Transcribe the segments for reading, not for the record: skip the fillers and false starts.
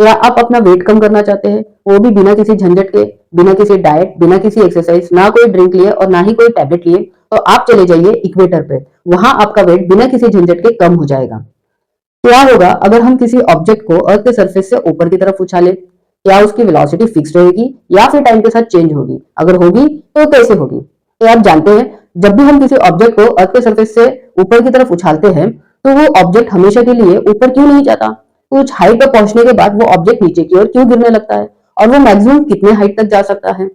या आप अपना वेट कम करना चाहते हैं, वो भी बिना किसी झंझट के, बिना किसी डाइट, बिना किसी एक्सरसाइज, ना कोई ड्रिंक लिए और ना ही कोई टैबलेट लिए, तो आप चले जाइए इक्वेटर पे। वहां आपका वेट बिना किसी झंझट के कम हो जाएगा। क्या होगा अगर हम किसी ऑब्जेक्ट को अर्थ के सरफेस से ऊपर की तरफ उछाले? क्या उसकी वेलोसिटी फिक्स रहेगी या फिर टाइम के साथ चेंज होगी? अगर होगी तो कैसे होगी? तो आप जानते हैं, जब भी हम किसी ऑब्जेक्ट को अर्थ के सरफेस से ऊपर की तरफ उछालते हैं, तो वो ऑब्जेक्ट हमेशा के लिए ऊपर क्यों नहीं जाता? कुछ हाइट पर पहुंचने के बाद वो ऑब्जेक्ट नीचे की ओर क्यों गिरने लगता है? और वो मैक्सिमम कितने हाइट तक जा सकता है?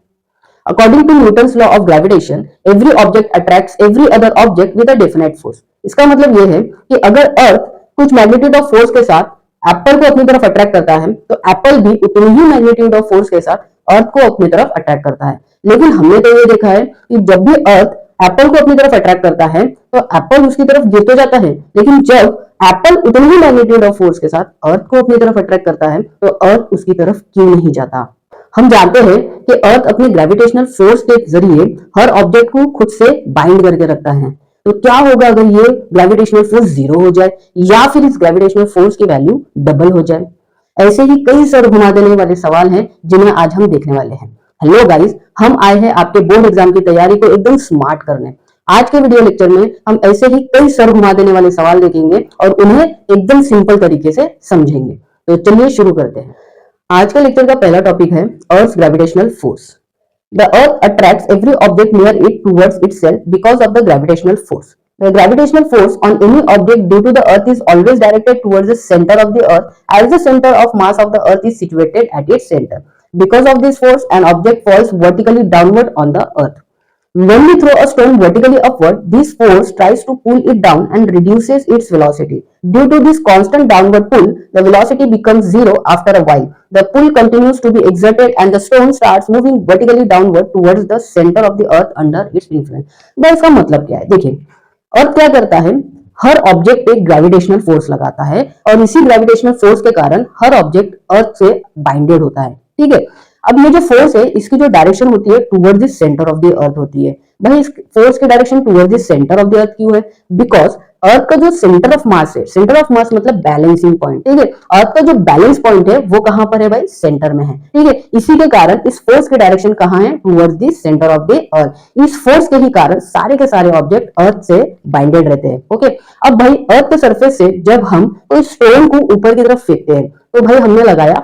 According to Newton's law of gravitation, every object attracts every other object with a definite force. इसका मतलब ये है कि अगर अर्थ कुछ मैग्नीट्यूड ऑफ फोर्स के साथ एप्पल को अपनी तरफ अट्रैक्ट करता है, तो एप्पल भी उतनी ही मैग्नीट्यूड ऑफ फोर्स के साथ अर्थ को अपनी तरफ अट्रैक्ट करता है। लेकिन हमने तो ये देखा है कि जब भी अर्थ एप्पल को अपनी तरफ अट्रैक्ट करता है, तो एप्पल उसकी तरफ गिर तो जाता है, लेकिन जब एप्पल उतनी ही मैग्नीट्यूड ऑफ फोर्स के साथ अर्थ को अपनी तरफ अट्रैक्ट करता है, तो अर्थ उसकी तरफ क्यों नहीं जाता? हम जानते हैं कि अर्थ अपने ग्रेविटेशनल फोर्स के जरिए हर ऑब्जेक्ट को खुद से बाइंड करके रखता है। तो क्या होगा अगर ये ग्रेविटेशनल फोर्स जीरो हो जाए या फिर इस ग्रेविटेशनल फोर्स की वैल्यू डबल हो जाए? ऐसे ही कई सर घुमा देने वाले सवाल हैं जिन्हें आज हम देखने वाले हैं। हेलो गाइस, हम आए हैं आपके बोर्ड एग्जाम की तैयारी को एकदम स्मार्ट करने। आज के वीडियो लेक्चर में हम ऐसे ही कई सर घुमा देने वाले सवाल देखेंगे और उन्हें एकदम सिंपल तरीके से समझेंगे। तो चलिए शुरू करते हैं। आज के लेक्चर का पहला टॉपिक है अर्थ gravitational force. The earth attracts every object near it towards itself because of the gravitational force. The gravitational force on any object due to the earth is always directed towards the center of the earth, as the center of mass of the earth is situated at its center. Because of this force, an object falls vertically downward on the earth. When we throw a stone vertically upward, this force tries to pull it down and reduces its velocity. Due to this constant downward pull, the velocity becomes zero after a while. The pull continues to be exerted and the stone starts moving vertically downward towards the center of the earth under its influence. भाई इसका मतलब क्या है? देखिए, अर्थ क्या करता है? हर object पे ग्रेविटेशनल फोर्स लगाता है और इसी ग्रेविटेशनल फोर्स के कारण हर ऑब्जेक्ट अर्थ से बाइंडेड होता है। ठीक है, अब ये जो फोर्स है इसकी जो डायरेक्शन होती है towards the centre of the अर्थ होती है। भाई इस फोर्स की direction towards the centre of the अर्थ क्यों है? बिकॉज अर्थ का जो सेंटर ऑफ मास है, सेंटर ऑफ मास मतलब बैलेंसिंग पॉइंट, ठीक है, अर्थ का जो बैलेंस पॉइंट है वो कहां पर है भाई? सेंटर में है। ठीक है, इसी के कारण इस फोर्स की डायरेक्शन कहां है? Towards the centre of the अर्थ। इस फोर्स के ही कारण सारे के सारे ऑब्जेक्ट अर्थ से बाइंडेड रहते हैं। ओके, अब भाई अर्थ के सरफेस से जब हम कोई स्टोन को ऊपर की तरफ फेंकते हैं, तो भाई हमने लगाया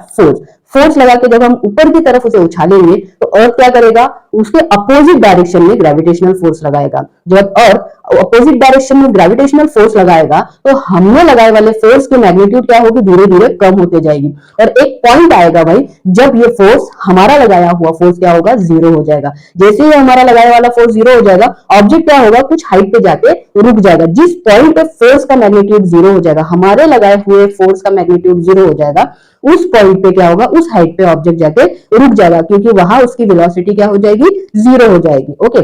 फोर्स लगा के जब हम ऊपर की तरफ उसे उछालेंगे, तो अर्थ क्या करेगा? उसके अपोजिट डायरेक्शन में ग्रेविटेशनल फोर्स लगाएगा। जब अर्थ अपोजिट डायरेक्शन में ग्रेविटेशनल फोर्स लगाएगा, तो हमने लगाए वाले फोर्स की मैग्नीट्यूड क्या होगी? धीरे धीरे कम होते जाएगी और एक पॉइंट आएगा भाई जब ये फोर्स, हमारा लगाया हुआ फोर्स क्या होगा? जीरो हो जाएगा। जैसे ही हमारा लगाया वाला फोर्स जीरो हो जाएगा, ऑब्जेक्ट क्या होगा? कुछ हाइट पे जाके रुक जाएगा। जिस पॉइंट पे फोर्स का मैग्नीट्यूड जीरो हो जाएगा, हमारे लगाए हुए फोर्स का मैग्नीट्यूड जीरो हो जाएगा, उस पॉइंट पे क्या होगा? उस हाइट पे ऑब्जेक्ट जाके रुक जाएगा, क्योंकि वहां उसकी वेलोसिटी क्या हो जाएगी? जीरो हो जाएगी। ओके,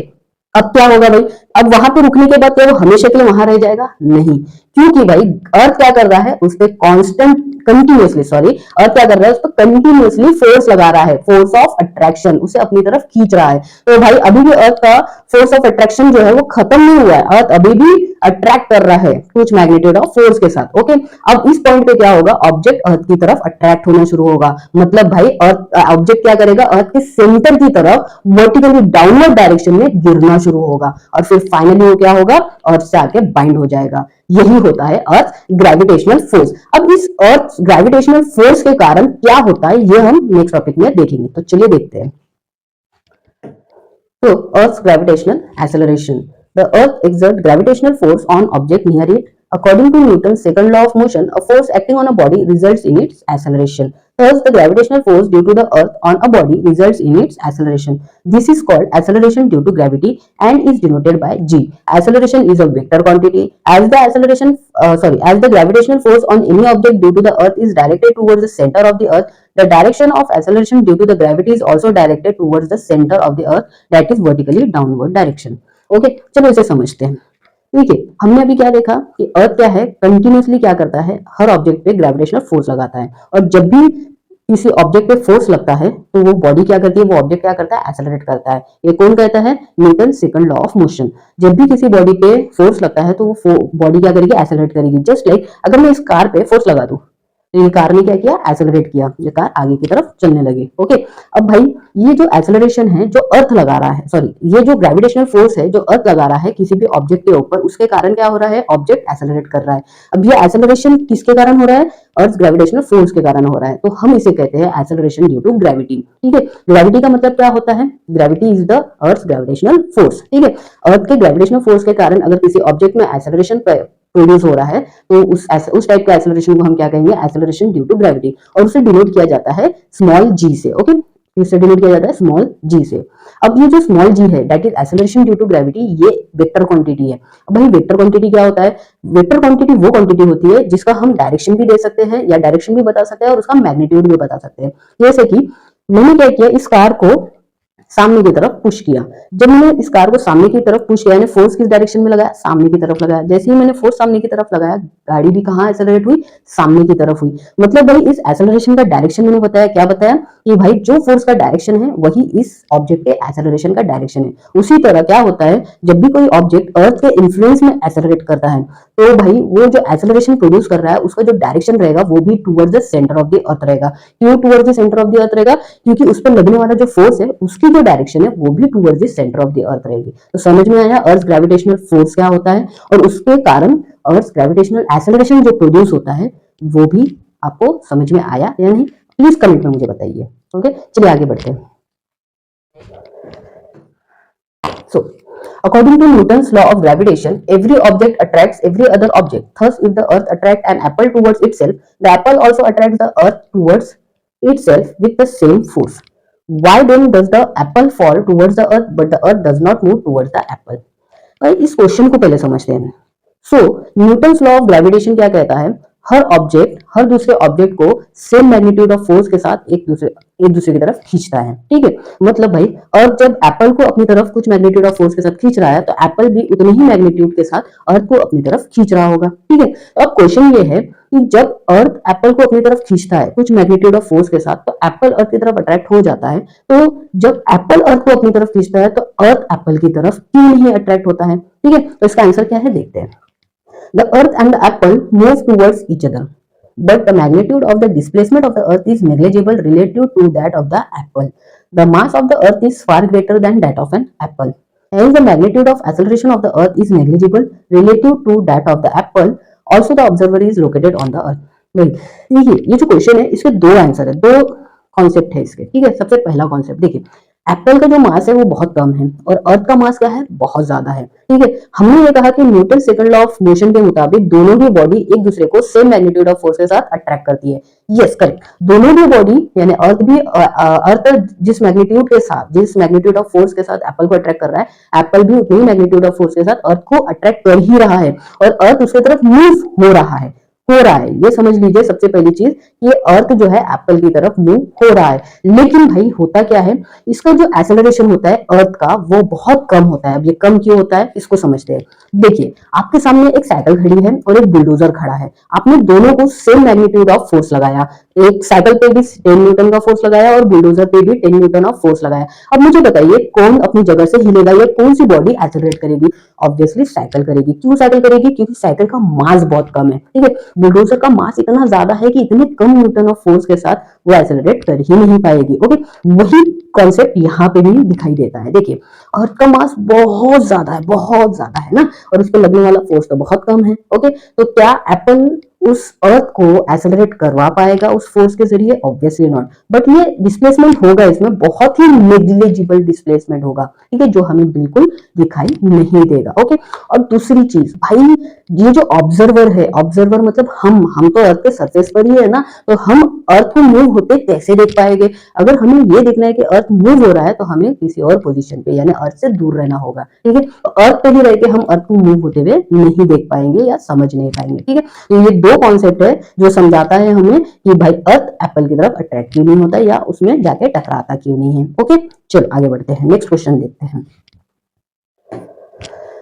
अब क्या होगा भाई? अब वहां पे रुकने के बाद क्या वो हमेशा के लिए वहां रह जाएगा? नहीं, क्योंकि भाई अर्थ क्या कर रहा है? उस पर कांस्टेंट कंटिन्यूअसली अर्थ क्या कर रहा है? उस पर कंटिन्यूअसली फोर्स लगा रहा है, फोर्स ऑफ अट्रैक्शन, उसे अपनी तरफ खींच रहा है। तो भाई अभी भी अर्थ का फोर्स ऑफ अट्रैक्शन जो है वो खत्म नहीं हुआ है, अर्थ अभी भी अट्रैक्ट कर रहा है कुछ मैग्नीट्यूड ऑफ फोर्स के साथ। ओके, अब इस पॉइंट पे क्या होगा? ऑब्जेक्ट अर्थ की तरफ अट्रैक्ट होना शुरू होगा। मतलब भाई अर्थ ऑब्जेक्ट क्या करेगा? अर्थ के सेंटर की तरफ वर्टिकली डाउनवर्ड डायरेक्शन में गिरना शुरू होगा और फिर फाइनली वो क्या होगा? अर्थ से आके बाइंड हो जाएगा। यही होता है अर्थ ग्रेविटेशनल फोर्स। अब इस अर्थ ग्रेविटेशनल फोर्स के कारण क्या होता है ये हम नेक्स्ट टॉपिक में देखेंगे। तो चलिए देखते हैं। तो अर्थ gravitational acceleration. The earth exerts gravitational force on object near it. According to Newton's second law of motion, a force acting on a body results in its acceleration. Thus, the gravitational force due to the earth on a body results in its acceleration. This is called acceleration due to gravity and is denoted by g. Acceleration is a vector quantity. As the gravitational force on any object due to the earth is directed towards the center of the earth, the direction of acceleration due to the gravity is also directed towards the center of the earth, that is vertically downward direction. Okay, चलो इसे समझते हैं। ठीक है, हमने अभी क्या देखा कि अर्थ क्या है? कंटिन्यूअसली क्या करता है? हर ऑब्जेक्ट पे ग्रेविटेशनल फोर्स लगाता है और जब भी किसी ऑब्जेक्ट पे फोर्स लगता है तो वो बॉडी क्या करती है? वो ऑब्जेक्ट क्या करता है? एक्सेलरेट करता है। ये कौन कहता है? Newton second law of motion. जब भी किसी बॉडी पे फोर्स लगता है तो वो बॉडी क्या करेगी? एक्सेलरेट करेगी। जस्ट लाइक अगर मैं इस कार पे फोर्स लगा दूं, तो ये कार ने क्या किया, एक्सेलरेट किया, ये कार आगे की तरफ चलने लगी। ओके, अब भाई ये जो एक्सेलरेशन है जो अर्थ लगा रहा है, सॉरी ये जो ग्रेविटेशनल फोर्स है जो अर्थ लगा रहा है किसी भी ऑब्जेक्ट के ऊपर, उसके कारण क्या हो रहा है, ऑब्जेक्ट एक्सेलरेट कर रहा है। अब ये एक्सेलरेशन किसके कारण हो रहा है, अर्थ ग्रेविटेशनल फोर्स के कारण हो रहा है, तो हम इसे कहते हैं एक्सेलरेशन ड्यू टू ग्रेविटी। ठीक है, ग्रेविटी का मतलब क्या होता है, gravity is the earth gravitational force. ठीक है, अर्थ के ग्रेविटेशनल फोर्स के कारण अगर किसी ऑब्जेक्ट में एक्सेलरेशन प्रोड्यूस हो रहा है तो उस टाइप के एक्सेलरेशन को हम क्या कहेंगे, एक्सेलरेशन ड्यू टू ग्रेविटी, और उसे डिनोट किया जाता है स्मॉल जी से। ओके, इसे डिनोट किया जाता है स्मॉल जी से। अब ये जो स्मॉल जी है that is acceleration due to gravity, ये वेक्टर क्वांटिटी है। अब भाई वेक्टर क्वांटिटी क्या होता है, वेक्टर क्वांटिटी वो क्वांटिटी होती है जिसका हम डायरेक्शन भी दे सकते हैं या डायरेक्शन भी बता सकते हैं और उसका मैग्नीट्यूड भी बता सकते हैं। जैसे कि मैंने क्या किया, इस कार को सामने की तरफ पुश किया। जब मैंने इस कार को सामने की तरफ पुश किया, यानी फोर्स किस डायरेक्शन में लगाया, सामने की तरफ लगाया। जैसे ही मैंने फोर्स सामने की तरफ लगाया, गाड़ी भी कहाँ एक्सेलरेट हुई, सामने की तरफ हुई। मतलब भाई इस एक्सेलरेशन का डायरेक्शन मैंने बताया, क्या बताया कि भाई जो फोर्स का डायरेक्शन है वही इस ऑब्जेक्ट के एक्सेलरेशन का डायरेक्शन है। उसी तरह क्या होता है, जब भी कोई ऑब्जेक्ट अर्थ के इन्फ्लुएंस में एक्सेलरेट करता है तो भाई वो जो एक्सेलरेशन प्रोड्यूस कर रहा है उसका जो डायरेक्शन रहेगा वो भी towards the centre of the अर्थ रहेगा। क्यों towards the centre of the अर्थ रहेगा, क्योंकि उस पर लगने वाला जो फोर्स है उसकी जो डायरेक्शन है वो भी towards the centre of the अर्थ रहेगी। तो समझ में आया अर्थ ग्रेविटेशनल फोर्स क्या होता है और उसके कारण अर्थ ग्रेविटेशनल एक्सेलरेशन जो प्रोड्यूस होता है वो भी आपको समझ में आया या नहीं, प्लीज कमेंट में मुझे बताइए। ओके, चलिए आगे बढ़ते हैं। So, according to Newton's law of gravitation, every object attracts every other object. Thus, if the earth attracts an apple towards itself, the apple also attracts the earth towards itself with the same force. Why then does the apple fall towards the earth but the earth does not move towards the apple? भाई इस question को पहले समझते हैं। सो Newton's law of gravitation क्या कहता है, हर object हर दूसरे ऑब्जेक्ट को सेम मैग्नीट्यूड ऑफ फोर्स के साथ एक दूसरे की तरफ खींचता है। ठीक है, मतलब भाई अर्थ जब एप्पल को अपनी तरफ कुछ मैग्नीट्यूड ऑफ फोर्स के साथ खींच रहा है तो एप्पल भी उतने ही मैग्नीट्यूड के साथ अर्थ को अपनी तरफ खींच रहा होगा। ठीक है, तो अब क्वेश्चन ये है कि जब अर्थ एप्पल को अपनी तरफ खींचता है कुछ मैग्नीट्यूड ऑफ फोर्स के साथ तो एप्पल अर्थ की तरफ अट्रैक्ट हो जाता है। तो जब एप्पल अर्थ को अपनी तरफ खींचता है तो अर्थ एप्पल की तरफ क्यों नहीं अट्रैक्ट होता है। ठीक है, तो इसका आंसर क्या है देखते हैं। The earth and the apple move towards each other, but the magnitude of the displacement of the earth is negligible relative to that of the apple. The mass of the earth is far greater than that of an apple. Hence, the magnitude of acceleration of the earth is negligible relative to that of the apple. Also, the observer is located on the earth. देखिए ये जो question है इसके दो answer है, दो concept है इसके। ठीक है, सबसे पहला कॉन्सेप्ट देखिए, एप्पल का जो मास है वो बहुत कम है और अर्थ का मास क्या है, बहुत ज्यादा है। ठीक है, हमने ये कहा कि Newton second law of motion के मुताबिक दोनों की बॉडी एक दूसरे को सेम मैग्नीट्यूड ऑफ फोर्स के साथ अट्रैक्ट करती है। यस करेक्ट, दोनों की बॉडी यानी अर्थ भी अर्थ जिस मैग्नीट्यूड ऑफ फोर्स के साथ एप्पल को अट्रैक्ट कर रहा है, एप्पल भी उतनी मैग्नीट्यूड ऑफ फोर्स के साथ अर्थ को अट्रैक्ट कर ही रहा है और अर्थ उसकी तरफ मूव हो रहा है। ये समझ लीजिए सबसे पहली चीज, ये अर्थ जो है एप्पल की तरफ मूव हो रहा है। लेकिन भाई होता क्या है, इसका जो एक्सेलरेशन होता है अर्थ का वो बहुत कम होता है। अब ये कम क्यों होता है इसको समझते हैं। देखिए आपके सामने एक साइकिल खड़ी है और एक बुलडोजर खड़ा है, आपने दोनों को सेम मैग्नीट्यूड ऑफ फोर्स लगाया, एक साइकिल पे भी 10 न्यूटन का फोर्स लगाया और बुलडोजर पे भी 10 न्यूटन ऑफ फोर्स लगाया। अब मुझे बताइए कौन अपनी जगह से हिलेगा या कौन सी बॉडी एक्सेलरेट करेगी, ऑब्वियसली साइकिल करेगी। क्यों साइकिल करेगी, क्योंकि साइकिल का मास बहुत कम है। ठीक है, बुलडोजर का मास इतना ज्यादा है कि इतने कम न्यूटन ऑफ फोर्स के साथ वो एक्सेलरेट कर ही नहीं पाएगी। ओके, वही कॉन्सेप्ट यहाँ पे भी दिखाई देता है। देखिए अर्थ का मास बहुत ज्यादा है ना, और उस पर लगने वाला फोर्स तो बहुत कम है। ओके, तो क्या एप्पल उस अर्थ को एक्सेलरेट करवा पाएगा उस फोर्स के जरिए, ऑब्वियसली नॉट। बट ये डिस्प्लेसमेंट होगा, इसमें बहुत ही नेग्लिजिबल डिस्प्लेसमेंट होगा। ठीक है, जो हमें बिल्कुल दिखाई नहीं देगा। ओके, और दूसरी चीज भाई ये जो ऑब्जर्वर है, ऑब्जर्वर मतलब हम तो अर्थ के सरफेस पर ही है ना, तो हम अर्थ को मूव होते कैसे देख पाएंगे। अगर हमें ये देखना है कि अर्थ मूव हो रहा है तो हमें किसी और पोजीशन पे यानी अर्थ से दूर रहना होगा। ठीक है, तो अर्थ पे ही रह के हम अर्थ को मूव होते हुए नहीं देख पाएंगे या समझ नहीं पाएंगे। ठीक है, तो ये दो कॉन्सेप्ट है जो समझाता है हमें कि भाई अर्थ एप्पल की तरफ अट्रैक्ट क्यों नहीं होता या उसमें जाके टकराता क्यों नहीं है। ओके, चलो आगे बढ़ते हैं, नेक्स्ट क्वेश्चन देखते हैं।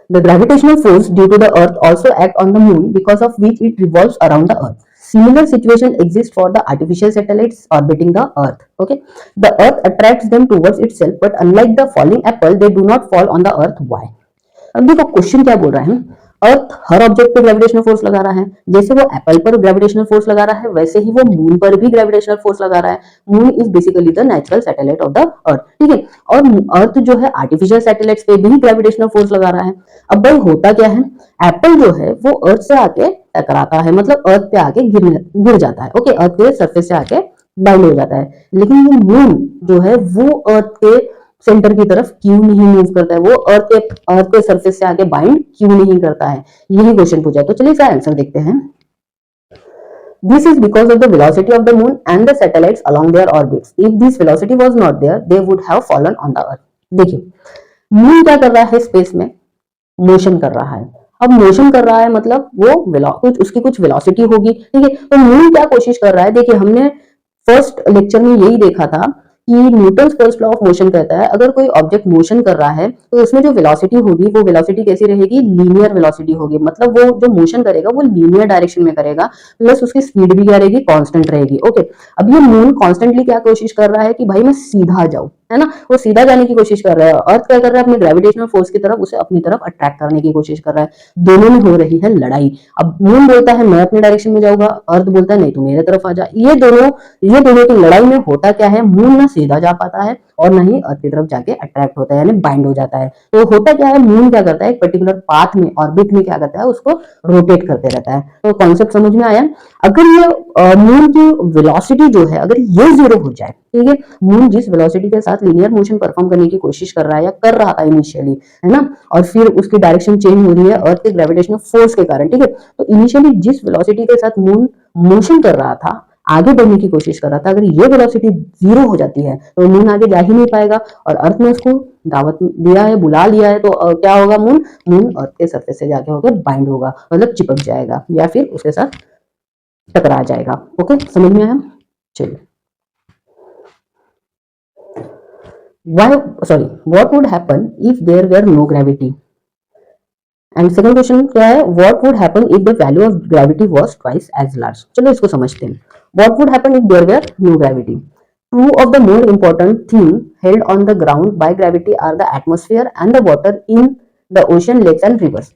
The gravitational force due to the earth also act on the moon because of which it revolves around the earth. Similar situation exists for the artificial satellites orbiting the earth. Okay, the earth attracts them towards itself, but unlike the falling apple, they do not fall on the earth. Why? अब देखो question क्या बोल रहा है, अर्थ हर object पे gravitational force लगा रहा है। जैसे वो एप्पल पर ग्रेविटेशनल फोर्स लगा रहा है, वैसे ही वो मून पर भी ग्रेविटेशनल फोर्स लगा रहा है। Moon is basically the natural satellite of the अर्थ, ठीक है। और अर्थ जो है आर्टिफिशियल सैटेलाइट्स पे भी ग्रेविटेशनल फोर्स लगा रहा है। अब भाई होता क्या है, एप्पल जो है वो अर्थ से आके टकराता है, मतलब अर्थ पे आके गिर जाता है, ओके, अर्थ के सरफेस से आके बाइंड हो जाता है। लेकिन ये मून जो है वो अर्थ के सेंटर की तरफ क्यों नहीं मूव करता है, वो अर्थ के सरफेस से आके बाइंड क्यों नहीं करता है, यही क्वेश्चन पूछा है। तो चलिए इसका आंसर देखते हैं। This is because of the velocity of the moon and the satellites along their orbits. If this velocity was not there, they would have fallen on the earth. देखिए, मून क्या कर रहा है स्पेस में, motion कर रहा है। अब मोशन कर रहा है मतलब वो कुछ उसकी कुछ वेलोसिटी होगी, ठीक है। तो मून क्या कोशिश कर रहा है, देखिए हमने फर्स्ट लेक्चर में यही देखा था कि Newton first law of motion कहता है अगर कोई ऑब्जेक्ट मोशन कर रहा है तो उसमें जो वेलोसिटी होगी वो वेलोसिटी कैसी रहेगी, लीनियर वेलोसिटी होगी। मतलब वो जो मोशन करेगा वो लीनियर डायरेक्शन में करेगा, प्लस उसकी स्पीड भी क्या रहेगी, कांस्टेंट रहेगी, ओके। अब ये मून कॉन्स्टेंटली क्या कोशिश कर रहा है कि भाई मैं सीधा जाऊं, है ना, वो सीधा जाने की कोशिश कर रहा है। अर्थ क्या कर रहा है, अपने ग्रेविटेशनल फोर्स की तरफ उसे अपनी तरफ अट्रैक्ट करने की कोशिश कर रहा है। दोनों में हो रही है लड़ाई। अब मून बोलता है मैं अपने डायरेक्शन में जाऊंगा, अर्थ बोलता है नहीं तू मेरे तरफ आ जा। ये दोनों की लड़ाई में होता क्या है, मून ना सीधा जा पाता है और ना ही अर्थ की तरफ जाके अट्रैक्ट होता है, यानी बाइंड हो जाता है। तो होता क्या है, मून क्या करता है, एक पर्टिकुलर पाथ में, ऑर्बिट में क्या करता है, उसको रोटेट करते रहता है। तो कॉन्सेप्ट समझ में आया। अगर ये मून की वेलोसिटी जो है अगर ये जीरो हो जाए, ठीक है, मून जिस वेलोसिटी के साथ लिनियर मोशन परफॉर्म करने की कोशिश कर रहा है या कर रहा था इनिशियली, है ना, और फिर उसकी डायरेक्शन चेंज हो रही है अर्थ के ग्रेविटेशनल फोर्स के कारण, ठीक है। तो इनिशियली जिस वेलोसिटी के साथ मून मोशन कर रहा था, आगे बढ़ने की कोशिश कर रहा था, अगर ये वेलोसिटी जीरो हो जाती है तो मून आगे जा ही नहीं पाएगा। और अर्थ ने उसको दावत दिया है, बुला लिया है, तो क्या होगा, मून अर्थ के सरफेस से जाके होकर बाइंड होगा, मतलब चिपक जाएगा या फिर उसके साथ टकरा जाएगा। ओके, समझ में आया। चलिए, what would happen if there were no gravity? And second question क्या है, what would happen if the value of gravity was twice as large. चलो इसको समझते हैं। What would happen if there were no gravity? Two of the more important things held on the ground by gravity are the atmosphere and the water in the ocean, lakes and rivers.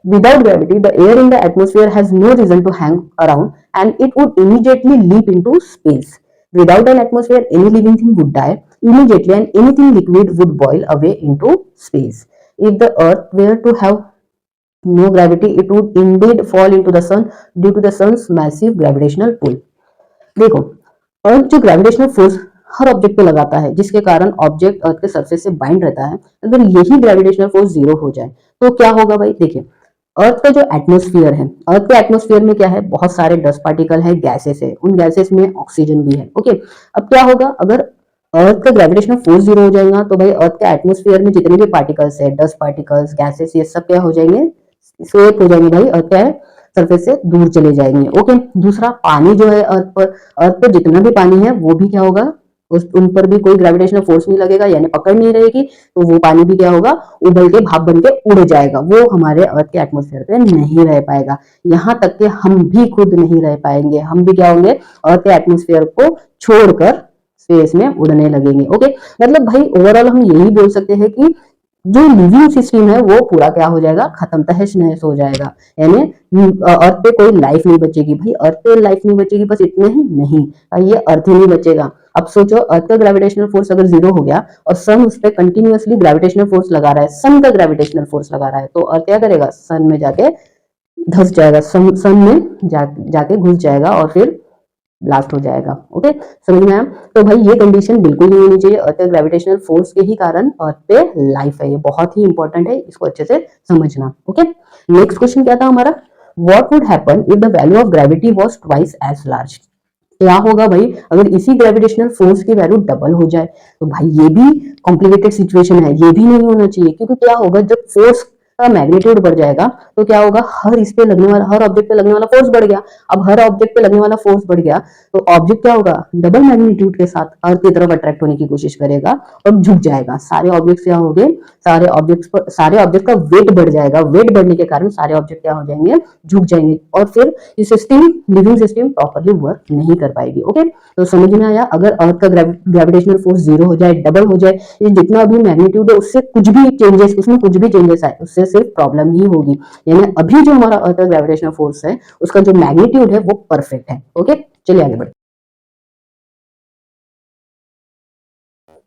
Without gravity, the air in the atmosphere has no reason to hang around and it would immediately leap into space. Without an atmosphere, any living thing would die immediately and anything liquid would boil away into space. If the earth were to have no gravity, it would indeed fall into the sun due to the sun's massive gravitational pull. देखो, अर्थ जो gravitational force her object पे लगाता है, जिसके कारण object अर्थ के surface से bind रहता है, अगर यही ग्रेविटेशनल फोर्स जीरो हो जाए तो क्या होगा भाई। देखिए, अर्थ का जो एटमॉस्फेयर है, अर्थ के एटमॉस्फेयर में क्या है, बहुत सारे डस्ट पार्टिकल है, गैसेस है, उन गैसेस में ऑक्सीजन भी है, ओके। अब क्या होगा, अगर अर्थ का ग्रेविटेशनल फोर्स जीरो हो जाएगा तो भाई अर्थ के एटमॉस्फेयर में जितने भी पार्टिकल्स है, डस्ट पार्टिकल्स, गैसेस, ये सब क्या हो जाएंगे, स्वेप हो जाएंगे भाई, अर्थ क्या है, सरफेस से दूर चले जाएंगे, ओके। दूसरा, पानी जो है अर्थ पर जितना भी पानी है वो भी क्या होगा, उन पर भी कोई ग्रेविटेशनल फोर्स नहीं लगेगा, यानी पकड़ नहीं रहेगी, तो वो पानी भी क्या होगा, उबल के भाप बन के उड़ जाएगा, वो हमारे अर्थ के एटमॉस्फेयर पे नहीं रह पाएगा। यहाँ तक कि हम भी खुद नहीं रह पाएंगे, हम भी क्या होंगे, अर्थ के एटमॉस्फेयर को छोड़कर स्पेस में उड़ने लगेंगे, ओके। मतलब भाई ओवरऑल हम यही बोल सकते हैं कि जो लिविंग सिस्टम है वो पूरा क्या हो जाएगा, खत्म, तहस नहस हो जाएगा, यानी अर्थ पे कोई लाइफ नहीं बचेगी। भाई अर्थ पे लाइफ नहीं बचेगी, बस इतने ही नहीं, ये अर्थ ही नहीं बचेगा। अब सोचो, अर्थ का ग्रेविटेशनल फोर्स अगर जीरो हो गया और सन उस पर कंटिन्यूअसली ग्रेविटेशनल फोर्स लगा रहा है, सन का ग्रेविटेशनल फोर्स लगा रहा है, तो अर्थ क्या करेगा, सन में जाके धस जाएगा, सन में जाके घुस जाएगा और फिर ब्लास्ट हो जाएगा, ओके। समझ में आया। तो भाई ये कंडीशन बिल्कुल नहीं होनी चाहिए। अर्थ के ग्रेविटेशनल फोर्स के ही कारण अर्थ पे लाइफ है, ये बहुत ही इंपॉर्टेंट है, इसको अच्छे से समझना, ओके। नेक्स्ट क्वेश्चन क्या था हमारा, what would happen if the value of gravity was twice as large. क्या होगा भाई अगर इसी ग्रेविटेशनल फोर्स की वैल्यू डबल हो जाए। तो भाई ये भी कॉम्प्लिकेटेड सिचुएशन है, ये भी नहीं होना चाहिए, क्योंकि क्या होगा, जब फोर्स का मैग्नीट्यूड बढ़ जाएगा तो क्या होगा, हर ऑब्जेक्ट पे लगने वाला फोर्स बढ़ गया। अब हर ऑब्जेक्ट पे लगने वाला फोर्स बढ़ गया तो ऑब्जेक्ट क्या होगा, डबल मैग्नीट्यूड के साथ अर्थ की तरफ अट्रैक्ट होने की कोशिश करेगा और झुक जाएगा। सारे ऑब्जेक्ट क्या होंगे, सारे ऑब्जेक्ट का वेट बढ़ जाएगा, वेट बढ़ने के कारण सारे ऑब्जेक्ट क्या हो जाएंगे, झुक जाएंगे, और फिर ये system, living system properly work नहीं कर पाएगी, ओके। तो समझ में आया, अगर अर्थ का ग्रेविटेशनल फोर्स जीरो हो जाए, डबल हो जाए, ये जितना भी मैग्नीट्यूड है उससे कुछ भी चेंजेस, उसमें कुछ भी चेंजेस आए, उससे उससे सिर्फ प्रॉब्लम ही होगी। यानी अभी जो हमारा अर्थ का ग्रेविटेशनल फोर्स है उसका जो मैग्नीट्यूड है वो परफेक्ट है। ओके, चलिए आगे बढ़ते।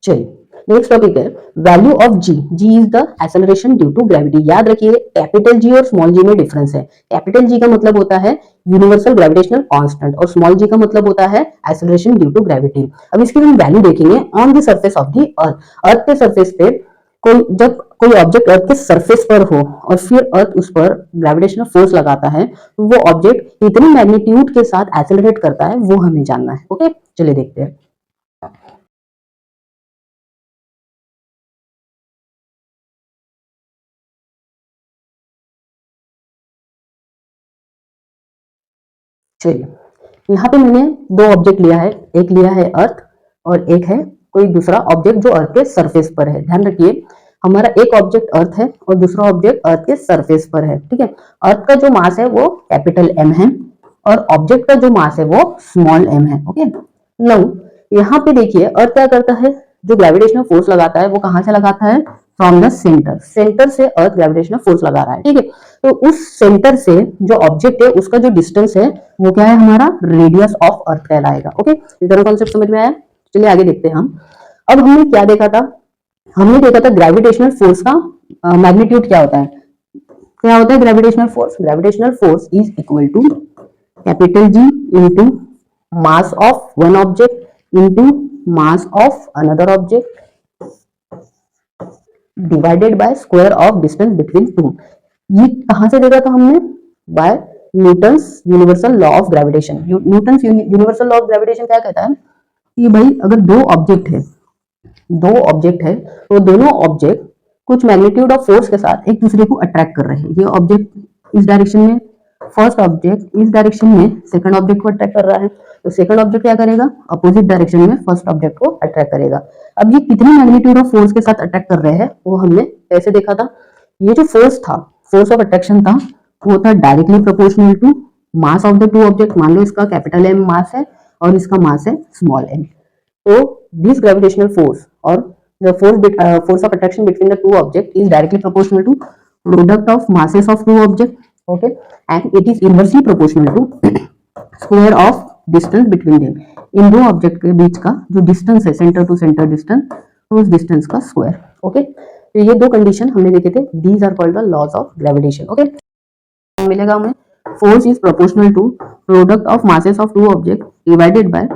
चलिए नेक्स्ट टॉपिक है value of G. G is the acceleration due to gravity. याद रखिए कैपिटल जी और स्मॉल जी में डिफरेंस है। कैपिटल जी का मतलब होता है यूनिवर्सल ग्रेविटेशनल कांस्टेंट और स्मॉल जी का मतलब होता है एक्सेलरेशन ड्यू टू ग्रेविटी। अब इसकी हम वैल्यू देखेंगे on the surface of the earth. Earth के सरफेस पे जब कोई ऑब्जेक्ट अर्थ के सरफेस पर हो और फिर अर्थ उस पर ग्रेविटेशनल फोर्स लगाता है तो वो ऑब्जेक्ट कितनी मैग्नीट्यूड के साथ एक्सेलरेट करता है वो हमें जानना है। ओके, चलिए देखते हैं। चलिए यहाँ पे मैंने दो ऑब्जेक्ट लिया है, एक लिया है अर्थ और एक है कोई दूसरा ऑब्जेक्ट जो अर्थ के सरफेस पर है। ध्यान रखिए हमारा एक ऑब्जेक्ट अर्थ है और दूसरा ऑब्जेक्ट अर्थ के सरफेस पर है। ठीक है, अर्थ का जो मास है वो कैपिटल एम है और ऑब्जेक्ट का जो मास है वो स्मॉल एम है। ओके, नाउ यहाँ पे देखिए अर्थ क्या करता है, जो ग्रेविटेशनल फोर्स लगाता है वो कहाँ से लगाता है, फ्रॉम द सेंटर। सेंटर से अर्थ ग्रेविटेशनल फोर्स लगा रहा है। ठीक है, तो उस सेंटर से जो ऑब्जेक्ट है उसका जो डिस्टेंस है वो क्या है, हमारा रेडियस ऑफ अर्थ कहलाएगा। ओके, ये दोनों कॉन्सेप्ट समझ में आया। चलिए आगे देखते हैं हम। अब हमने क्या देखा था, हमने देखा था ग्रेविटेशनल फोर्स का मैग्नीट्यूड क्या होता है। क्या होता है gravitational force, gravitational force is equal to capital G into mass of one object into mass of another object divided by square of distance between two. ये कहां से देखा था हमने, by Newton's universal law of gravitation. Newton's universal law of gravitation क्या कहता है कि भाई अगर दो ऑब्जेक्ट है तो दोनों ऑब्जेक्ट कुछ मैग्नीट्यूड ऑफ फोर्स के साथ एक दूसरे को अट्रैक्ट कर रहे हैं। ये ऑब्जेक्ट इस डायरेक्शन में, फर्स्ट ऑब्जेक्ट इस डायरेक्शन में सेकंड ऑब्जेक्ट को अट्रैक्ट कर रहा है, तो सेकंड ऑब्जेक्ट क्या करेगा, अपोजिट डायरेक्शन में फर्स्ट ऑब्जेक्ट को अट्रैक्ट करेगा। अब ये कितनी मैग्नीट्यूड ऑफ फोर्स के साथ अट्रैक्ट कर रहे हैं वो हमने कैसे देखा था। ये जो फोर्स था, फोर्स ऑफ अट्रैक्शन था, वो था directly proportional to mass of the two object. मान लो इसका कैपिटल एम मास है और इसका मास है small M. So this gravitational force or the force of attraction between the two objects is directly proportional to product of masses of two objects. Okay, and it is inversely proportional to square of distance between them. इन दो object के बीच का जो distance है, centre to centre distance, तो उस distance का square. Okay, तो ये दो कंडीशन हमने देखे थे। These are called the laws of gravitation. Okay, मिलेगा हमें force is proportional to product of masses of two object divided by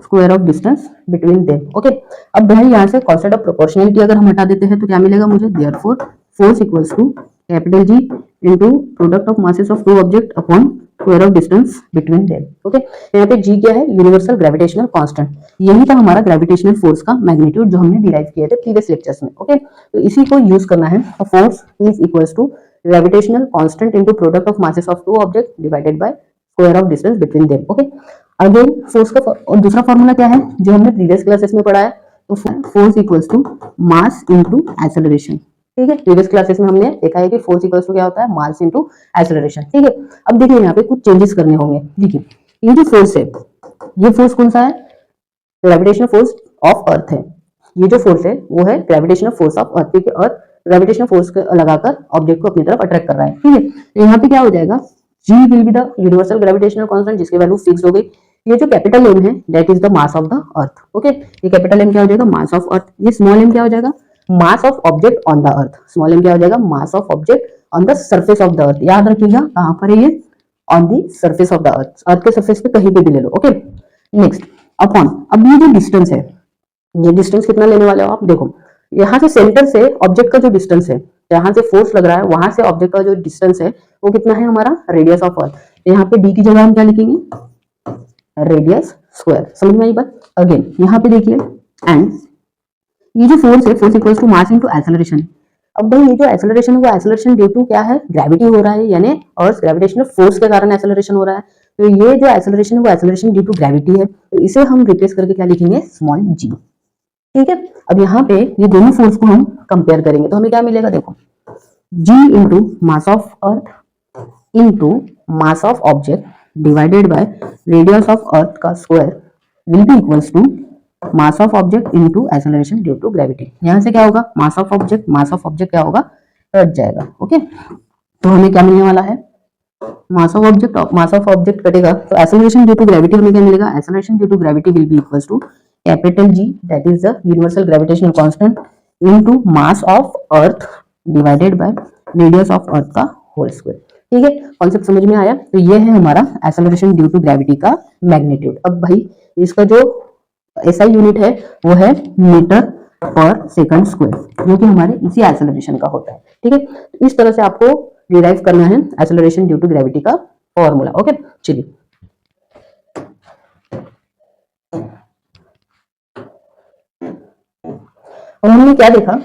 square of distance between them. Okay, अब भाई यहाँ से कांस्टेंट ऑफ प्रोपोर्शनलिटी अगर हम हटा देते हैं तो क्या मिलेगा मुझे, therefore force equals to capital G into product of masses of two object upon square of distance between them. Okay, यहाँ पे जी क्या है, यूनिवर्सल ग्रेविटेशनल कांस्टेंट। यही था हमारा ग्रेविटेशनल फोर्स का मैग्नीट्यूड जो हमने डिराइव किए थे प्रीवियस लेक्चर्स में। ओके, तो इसी को यूज करना है। Force is equals to gravitational constant into product of masses of two object divided by square of distance between them. Okay, again force का और दूसरा फॉर्मूला क्या है जो हमने प्रीवियस क्लासेस में पढ़ा है, तो force equals to mass into acceleration. ठीक है, प्रीवियस क्लासेस में हमने देखा है कि फोर्स इक्वल्स टू क्या होता है, मास इनटू एक्सेलरेशन। ठीक है, अब देखिए यहाँ पे कुछ चेंजेस करने होंगे। देखिए ये जो फोर्स है, ये फोर्स कौन सा है, ग्रेविटेशनल फोर्स ऑफ अर्थ है। ये जो फोर्स है वो है ग्रेविटेशनल फोर्स ऑफ अर्थ, क्योंकि अर्थ ग्रेविटेशनल फोर्स लगाकर ऑब्जेक्ट को अपनी तरफ अट्रैक्ट कर रहा है। ठीक है, तो यहाँ पे क्या हो जाएगा, G will be the universal gravitational constant जिसकी वैल्यू फिक्स हो गई। ये जो कैपिटल एम है that is the mass of the earth. Okay, ये कैपिटल एम क्या हो जाएगा, मास ऑफ अर्थ। ये स्मॉल एम क्या हो जाएगा, mass of object on the earth. Small M क्या हो जाएगा, mass of object on the surface of the earth. याद रखिएगा कहां पर है ये, on the surface of the earth. Earth के सरफेस पे कहीं पे भी ले लो। ओके, नेक्स्ट अपॉन, अब ये जो डिस्टेंस है, ये डिस्टेंस कितना लेने वाले हो आप, देखो यहाँ से सेंटर से ऑब्जेक्ट का जो डिस्टेंस है, जहां से फोर्स लग रहा है वहां से ऑब्जेक्ट का जो डिस्टेंस है वो कितना है, हमारा रेडियस ऑफ अर्थ। यहाँ पे डी की जगह हम क्या लिखेंगे, रेडियस स्क्वायर। समझ में आई बात। अगेन यहाँ पे देखिए, एंड ये जो फोर्स है, force equals to mass into acceleration. अब भाई ये जो एक्सेलरेशन है वो एक्सेलरेशन ड्यू टू क्या है, ग्रेविटी हो रहा है, यानी अर्थ ग्रेविटेशनल फोर्स के कारण एक्सेलरेशन हो रहा है। तो ये जो एक्सेलरेशन है वो एक्सेलरेशन ड्यू टू ग्रेविटी है, तो इसे हम रिप्लेस करके क्या लिखेंगे, स्मॉल जी। ठीक है, अब यहाँ पे ये दोनों फोर्स को हम कंपेयर करेंगे तो हमें क्या मिलेगा, देखो G into mass of earth into mass of object divided by radius of earth का square will be equals to mass of object into acceleration due to gravity. यहाँ से क्या होगा, मास ऑफ ऑब्जेक्ट क्या होगा, कट जाएगा। ओके, तो हमें क्या मिलने वाला है, मास ऑफ ऑब्जेक्ट कटेगा तो एक्सेलरेशन ड्यू टू ग्रेविटी हमें क्या मिलेगा, acceleration due to gravity will be equals to capital G that is the universal gravitational constant into mass of earth divided by radius of earth का whole square. ठीक है, concept समझ में आया। तो ये है हमारा एक्सेलरेशन ड्यू टू ग्रेविटी का मैग्नीट्यूड। अब भाई इसका जो एसआई यूनिट है वो है मीटर पर सेकंड स्क्वायर, जो कि हमारे इसी एक्सेलरेशन का होता है। ठीक है, इस तरह से आपको डिराइव करना है एक्सेलरेशन ड्यू टू ग्रेविटी का फॉर्मूला। ओके, चलिए और हमने क्या देखा,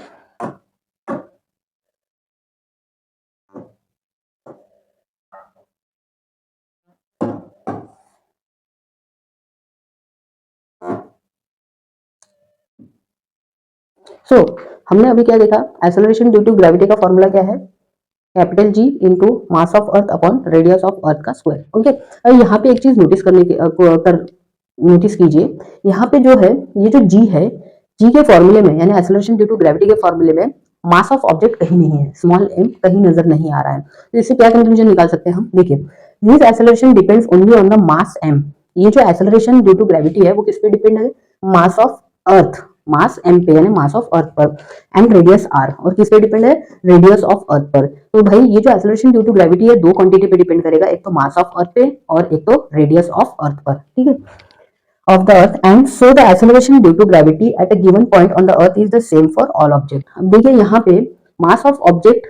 हमने अभी क्या देखा, एक्सेलरेशन ड्यू टू ग्रेविटी का फॉर्मूला क्या है, capital G into mass of earth upon radius of earth का स्क्वायर। ओके, अब यहाँ पे एक चीज नोटिस करने की नोटिस कीजिए, यहाँ पे जो है ये जो जी है, जी के फॉर्मूले में यानी एक्सेलरेशन ड्यू टू ग्रेविटी के फॉर्मूले में मास ऑफ ऑब्जेक्ट कहीं नहीं है, स्मॉल एम कहीं नजर नहीं आ रहा है। तो इससे क्या कंक्लूजन निकाल सकते हैं हम, देखिए this acceleration depends only on the mass M. ये जो एक्सेलरेशन ड्यू टू ग्रेविटी है वो किस पे डिपेंड है, mass of earth, mass M पे यानी मास ऑफ अर्थ पर, एंड रेडियस आर, और किस पे डिपेंड है, रेडियस ऑफ अर्थ पर। तो भाई ये जो एक्सेलरेशन ड्यू टू ग्रेविटी है दो क्वांटिटी पे डिपेंड करेगा, एक तो मास ऑफ अर्थ पे और एक तो रेडियस ऑफ अर्थ पर। ठीक है, of the earth, and so the acceleration due to gravity at a given point on the earth is the same for all object। अब देखिए यहाँ पे मास ऑफ ऑब्जेक्ट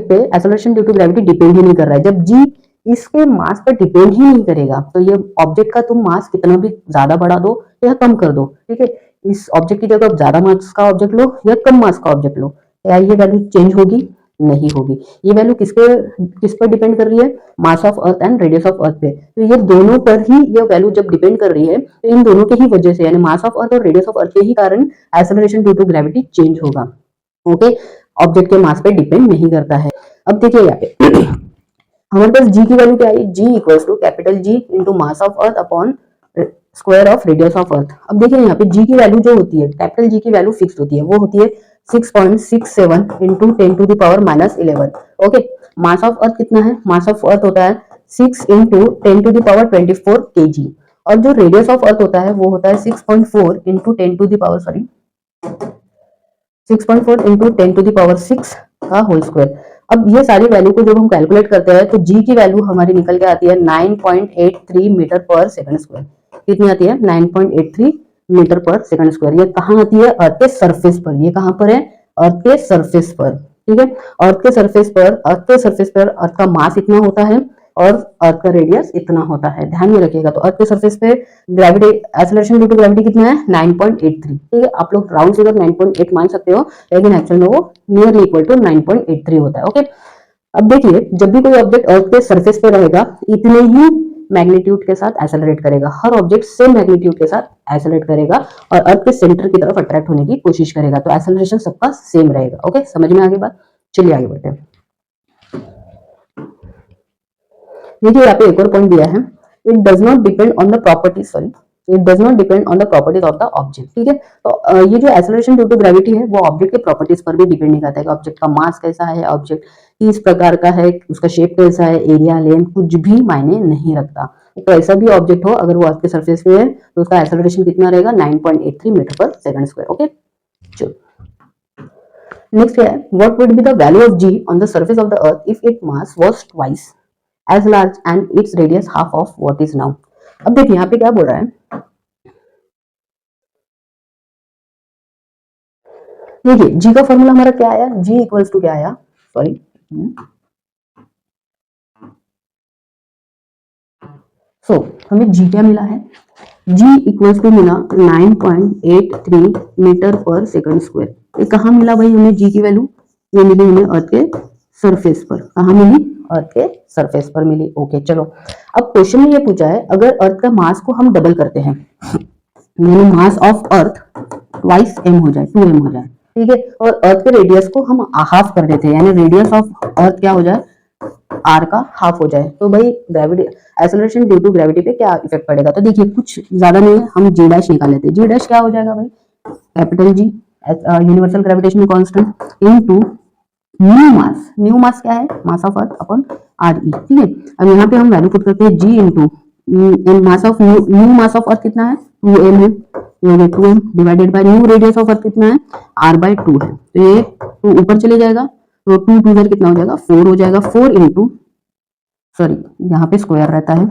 पे acceleration due to gravity depend ही नहीं कर रहा है। जब जी इसके मास पर डिपेंड ही नहीं करेगा तो ये ऑब्जेक्ट का तुम मास कितना भी ज्यादा बढ़ा दो या कम कर दो, ठीक है, इस ऑब्जेक्ट की जगह ज्यादा मास का ऑब्जेक्ट लो या कम मास का ऑब्जेक्ट लो, क्या ये वैल्यू चेंज होगी, नहीं होगी। ये वैल्यू किस पर डिपेंड कर रही है, mass of earth and radius of अर्थ पे। तो ये दोनों पर ही ये वैल्यू जब डिपेंड कर रही है तो इन दोनों के ही वजह से यानी मास ऑफ अर्थ और रेडियस ऑफ अर्थ के ही कारण acceleration due to gravity change होगा। ओके, ऑब्जेक्ट के मास पे डिपेंड नहीं करता है। अब देखिए यहाँ पे हमारे पास जी की वैल्यू क्या आई, G equals to capital G into mass of earth upon square of radius of अर्थ। अब देखिए यहाँ पे जी की वैल्यू जो होती है, कैपिटल जी की वैल्यू फिक्स्ड होती है, वो होती है 6.67 into 10 to the power -11। Okay, mass of earth कितना है, मास ऑफ अर्थ होता है 6 into 10 to the power 24 kg, और जो रेडियस ऑफ अर्थ होता है वो होता है 6.4 into 10 to the power 6.4 into 10 to the power 6 का होल स्क्वायर। अब ये सारी वैल्यू को जब हम कैलकुलेट करते हैं तो जी की वैल्यू हमारी निकल के आती है 9.83 मीटर पर सेकंड स्क्वायर। कितनी आती है, 9.83 मीटर पर सेकंड स्क्वायर। ये कहाँ आती है, अर्थ के सरफेस पर। ये कहाँ पर है, अर्थ के सरफेस पर। ठीक है, अर्थ के सरफेस पर अर्थ का मास इतना होता है और अर्थ का रेडियस इतना होता है, ध्यान में रखिएगा। तो अर्थ के सरफेस पे gravity acceleration due to gravity कितना है, 9.83। ठीक है, आप लोग राउंड फिगर 9.8 मान सकते हो, लेकिन एक्चुअल में वो नियरली इक्वल टू 9.83 होता है। ओके, अब देखिए जब भी कोई ऑब्जेक्ट अर्थ के सरफेस पे रहेगा इतने ही मैग्नीट्यूड के साथ एक्सेलरेट करेगा, हर ऑब्जेक्ट सेम मैग्नीट्यूड के साथ एक्सेलरेट करेगा और अर्थ के सेंटर की तरफ अट्रैक्ट होने की कोशिश करेगा। तो एक्सेलरेशन सबका सेम रहेगा। ओके, समझ में आगे बात, चलिए आगे बढ़ते हैं। देखिए यहाँ पे एक और पॉइंट दिया है, it does not depend on the properties of the object. ठीक है, तो ये जो एक्सेलरेशन ड्यू टू ग्रेविटी है वो ऑब्जेक्ट के प्रॉपर्टीज पर भी डिपेंड नहीं करता है कि ऑब्जेक्ट का मास कैसा है, ऑब्जेक्ट किस प्रकार का है, उसका शेप कैसा है, एरिया, लेंथ, कुछ भी मायने नहीं रखता। तो ऐसा भी ऑब्जेक्ट हो अगर वो अर्थ के सरफेस पे है तो उसका एक्सेलरेशन कितना रहेगा, 9.83 मीटर पर सेकंड स्क्वायर। ओके, चलो नेक्स्ट है, what would be the value of G on the surface of the earth if it mass was twice as large and its radius half of what is now। अब देखिए यहाँ पे क्या बोल रहा है, देखिए जी का फॉर्मूला हमारा क्या आया, जी इक्वल्स टू क्या आया, सॉरी हमें जी क्या मिला है, जी इक्वल्स टू मिला 9.83 मीटर पर सेकंड स्क्वायर। ये कहाँ मिला भाई हमें जी की वैल्यू, ये मिली हमें अर्थ के सरफेस पर। कहाँ मिली, अर्थ के सरफेस पर मिली। ओके चलो, अब क्वेश्चन में ये पूछा है अगर अर्थ का मास को हम डबल करते हैं यानी mass of earth twice M हो जाए, 2m हो जाए, ठीक है, और अर्थ के रेडियस को हम हाफ कर देते हैं यानी रेडियस ऑफ अर्थ क्या हो जाए, आर का हाफ हो जाए, तो भाई gravity acceleration due to gravity पे क्या इफेक्ट पड़ेगा। तो देखिए कुछ ज्यादा नहीं है, हम जी डैश निकाल लेते हैं। जी डैश क्या हो जाएगा भाई, capital G universal gravitational constant into new mass. New mass क्या है? Mass of earth upon R E. ठीक है, अब यहाँ पे हम वैल्यू पुट करते हैं G into mass of new mass of earth कितना है? 2m है, ये 2m divided by new radius of earth कितना है? r/2 है, तो ये 2 ऊपर चले जाएगा, तो 2 2 इधर कितना हो जाएगा? 4 हो जाएगा। 4 इंटू सॉरी यहाँ पे स्क्वायर रहता है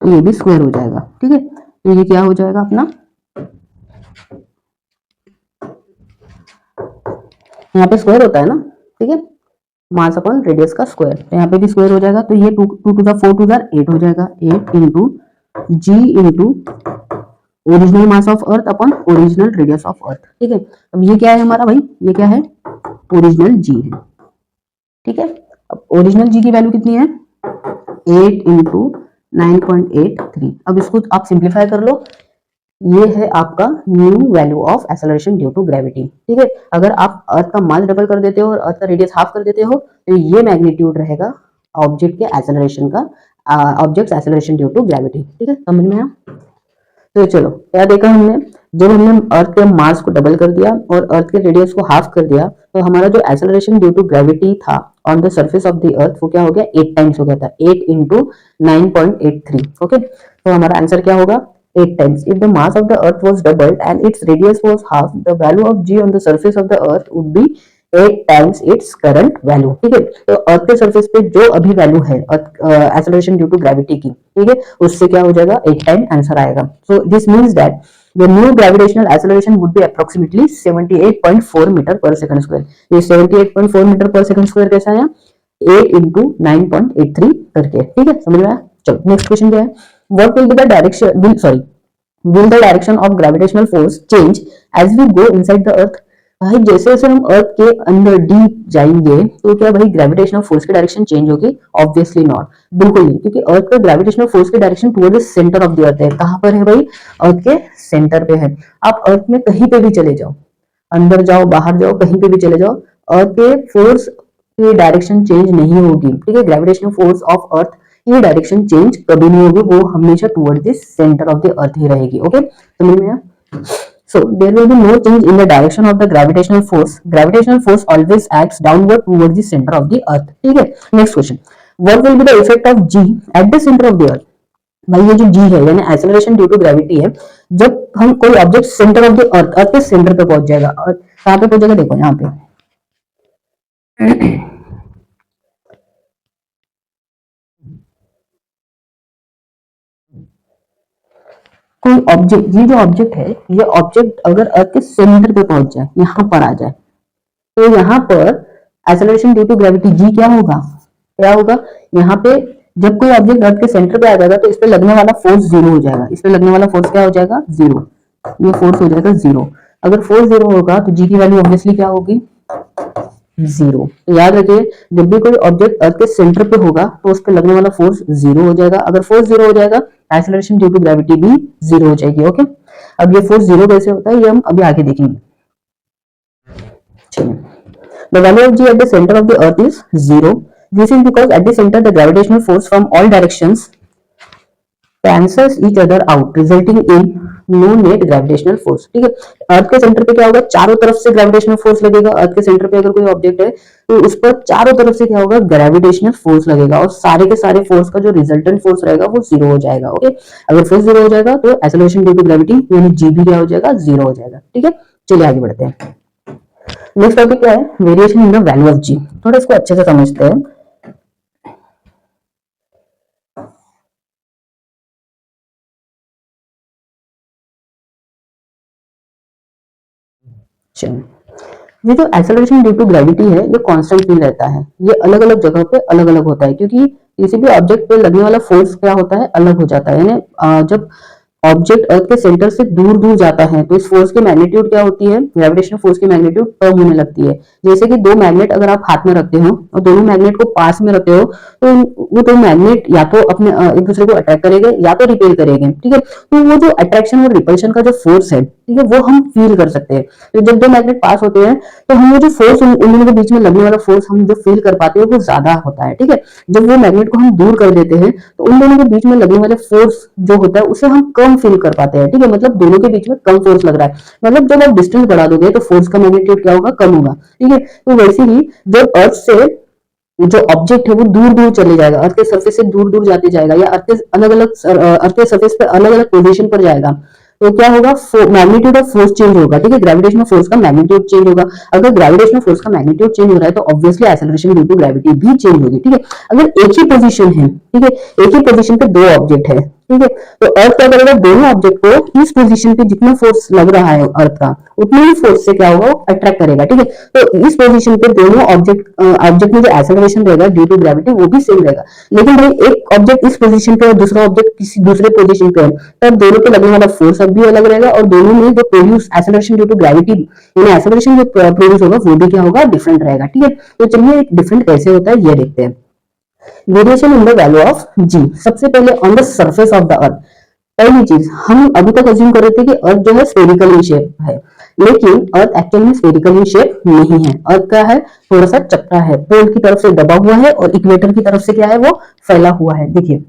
तो ये भी स्क्वायर हो जाएगा। ठीक है, तो ये क्या हो जाएगा अपना, यहाँ पे स्क्वायर होता है ना, ठीक है, मास अपॉन रेडियस का स्क्वायर, तो यहाँ पे भी स्क्वायर हो जाएगा, तो ये 2 टू द 4 टू द 8 हो जाएगा। 8 into G into original mass of earth upon original radius of earth. ठीक है, अब ये क्या है हमारा भाई? ये क्या है? ओरिजिनल जी है। ठीक है, अब ओरिजिनल जी की वैल्यू कितनी है? 8 इंटू 9.83। अब इसको आप सिंप्लीफाई कर लो, ये है आपका new value of acceleration due to gravity. ठीक है, अगर आप अर्थ का मास डबल कर देते हो और अर्थ का रेडियस हाफ कर देते हो तो ये मैग्नीट्यूड रहेगा ऑब्जेक्ट के एक्सेलरेशन का, object acceleration due to gravity. ठीक है, समझ में आया? तो चलो क्या देखा हमने, जब हमने अर्थ के मास को डबल कर दिया और अर्थ के रेडियस को हाफ कर दिया तो हमारा जो एक्सेलरेशन ड्यू टू ग्रेविटी था on the surface of the अर्थ वो क्या हो गया? 8 टाइम्स हो गया था, 8 इंटू 9.83। ओके, तो हमारा आंसर क्या होगा? 8 times. If the mass of the earth was doubled and its radius was half, the value of g on the surface of the earth would be 8 times its current value. ठीक है, तो अर्थ के surface पे जो अभी value है acceleration due to gravity की, ठीक है, उससे क्या हो जाएगा? 8 टाइम आंसर आएगा। So this means that the new gravitational acceleration would be approximately 78.4 metre पर सेकंड स्क्वायर। ये 78.4 मीटर पर सेकंड स्क्वायर कैसा आया? 8 इंटू 9.83 करके। ठीक है, समझ में आया? चलो नेक्स्ट क्वेश्चन क्या है? What will be the direction? Will the direction of gravitational force change as we go inside the earth? भाई जैसे जैसे हम अर्थ के अंदर डीप जाएंगे तो क्या भाई ग्रेविटेशनल फोर्स की डायरेक्शन चेंज होगी? ऑब्वियसली नॉट, बिल्कुल नहीं, क्योंकि अर्थ का ग्रेविटेशनल फोर्स की direction toward the centre of the अर्थ है। कहां पर है भाई? अर्थ के सेंटर पे है। आप अर्थ में कहीं पे भी चले जाओ, अंदर जाओ बाहर जाओ, कहीं पे भी चले जाओ, अर्थ के फोर्स की डायरेक्शन चेंज नहीं होगी। ठीक है, ग्रेविटेशनल फोर्स ऑफ अर्थ ये डायरेक्शन चेंज कभी नहीं होगी, वो हमेशा toward the centre of the earth ही रहेगी। ओके, समझ में आया? So there will be no change in the direction of the gravitational force. Gravitational force always acts downward towards the center of the earth. ठीक है, next question. What will be the effect of G at the center of the earth? भाई ये जो G है यानी acceleration due to gravity है, जब हम कोई object centre of the earth, earth के सेंटर पे पहुंच जाएगा, कहां पे पहुंचेगा? देखो यहाँ पे कोई ऑब्जेक्ट, ये जो ऑब्जेक्ट है, ये ऑब्जेक्ट अगर अर्थ के सेंटर पे पहुंच जाए, यहां पर आ जाए, तो यहाँ पर acceleration due to gravity G क्या होगा? क्या होगा? यहाँ पे जब कोई ऑब्जेक्ट अर्थ के सेंटर पे आ जाएगा तो इस पे लगने वाला फोर्स जीरो हो जाएगा। इस पे लगने वाला फोर्स क्या हो जाएगा? जीरो। ये फोर्स हो जाएगा जीरो। अगर फोर्स जीरो होगा तो जी की वैल्यू ऑब्वियसली क्या होगी? जीरो। तो याद रखिए, जब भी कोई ऑब्जेक्ट अर्थ के सेंटर पे होगा तो उस पे लगने वाला फोर्स जीरो हो जाएगा। अगर फोर्स जीरो हो जाएगा, एक्सेलरेशन ड्यू टू ग्रेविटी भी जीरो हो जाएगी। ओके, अब ये फोर्स जीरो कैसे होता है ये हम अभी आगे देखेंगे। चलिए, the value of g at the center of the earth is 0. This is because at the center the gravitational force from all directions cancels each other out, resulting in no net gravitational force. ठीक है, अर्थ के centre पे क्या होगा? चारों तरफ से gravitational force लगेगा। अर्थ के सेंटर पे अगर कोई ऑब्जेक्ट है तो उस पर चारों तरफ से क्या होगा? ग्रेविटेशनल फोर्स लगेगा और सारे के सारे फोर्स का जो रिजल्टेंट फोर्स रहेगा वो जीरो हो जाएगा। ओके, अगर फोर्स जीरो हो जाएगा तो एक्सेलरेशन ड्यू टू ग्रेविटी यानी जी भी क्या हो जाएगा? जीरो हो जाएगा। ठीक है, चलिए आगे बढ़ते हैं। नेक्स्ट टॉपिक क्या है? Variation in the value of G. थोड़ा इसको अच्छे से समझते हैं। ये जो एक्सेलरेशन ड्यू टू ग्रेविटी है ये कांस्टेंट नहीं रहता है, ये अलग अलग जगह पे अलग अलग होता है, क्योंकि किसी भी ऑब्जेक्ट पे लगने वाला फोर्स क्या होता है? अलग हो जाता है। यानी जब ऑब्जेक्ट अर्थ के सेंटर से दूर दूर जाता है तो इस फोर्स की मैग्नीट्यूड क्या होती है? ग्रेविटेशनल फोर्स की मैग्नीट्यूड कम होने लगती है। जैसे कि दो मैग्नेट अगर आप हाथ में रखते हो और दोनों मैग्नेट को पास में रखते हो तो वो दो मैग्नेट या तो अपने एक दूसरे को अट्रैक्ट करेंगे या तो रिपेल करेंगे। ठीक है, तो वो जो अट्रैक्शन और रिपल्शन का जो फोर्स है ठीक है, वो हम फील कर सकते हैं। तो जब दो मैग्नेट पास होते हैं तो हम वो जो फोर्स उन दोनों के बीच में लगने वाला फोर्स हम जो फील कर पाते हैं वो ज्यादा होता है। ठीक है, जब वो मैग्नेट को हम दूर कर देते हैं तो उन दोनों के बीच में लगने वाले फोर्स जो होता है उसे हम कम फील कर पाते हैं। ठीक है, मतलब दोनों के बीच में कम फोर्स लग रहा है, मतलब जब आप डिस्टेंस बढ़ा दोगे तो फोर्स का मैग्नीट्यूड क्या होगा, कम होगा। ठीक है, तो वैसे ही जब अर्थ से जो ऑब्जेक्ट है वो दूर दूर चले जाएगा, अर्थ के सरफेस से दूर दूर जाते जाएगा, या अर्थ के अलग अलग अर्थ के सरफेस पे अलग अलग पोजीशन पर जाएगा, तो क्या होगा, मैग्नीट्यूड ऑफ फोर्स चेंज होगा। ठीक है, ग्रेविटेशनल फोर्स का मैग्नीट्यूड चेंज होगा। अगर ग्रेविटेशनल फोर्स का मैग्नीट्यूड चेंज हो रहा है तो obviously acceleration due to gravity भी चेंज होगी। ठीक है, अगर एक ही पोजीशन है, ठीक है, एक ही पोजीशन पे दो ऑब्जेक्ट है, ठीक है, तो अर्थ क्या करेगा, दोनों ऑब्जेक्ट को इस पोजीशन पे जितना फोर्स लग रहा है अर्थ का, उतने ही फोर्स से क्या होगा, वो अट्रैक्ट करेगा। ठीक है, तो इस पोजीशन पे दोनों ऑब्जेक्ट में जो एक्सेलरेशन रहेगा ड्यू टू ग्रेविटी वो भी सेम रहेगा। लेकिन भाई एक ऑब्जेक्ट इस पोजीशन पे और दूसरा ऑब्जेक्ट किसी दूसरे पोजीशन पे है, तब दोनों पे लगने वाला फोर्स अब भी अलग रहेगा, और दोनों में जो produce acceleration due to gravity यानी एक्सेलरेशन जो प्रोड्यूस होगा वो भी क्या होगा, डिफरेंट रहेगा। ठीक है, तो चलिए डिफरेंट कैसे होता है ये देखते हैं। Variation in the value of G. सबसे पहले on the surface of the earth, पहली चीज हम अभी तक अज्यूम कर रहे थे कि अर्थ जो है स्फेरिकल इन शेप है, लेकिन अर्थ एक्चुअल में स्फेरिकल इन शेप नहीं है। अर्थ क्या है, थोड़ा सा चपटा है, पोल की तरफ से दबा हुआ है और इक्वेटर की तरफ से क्या है, वो फैला हुआ है। देखिए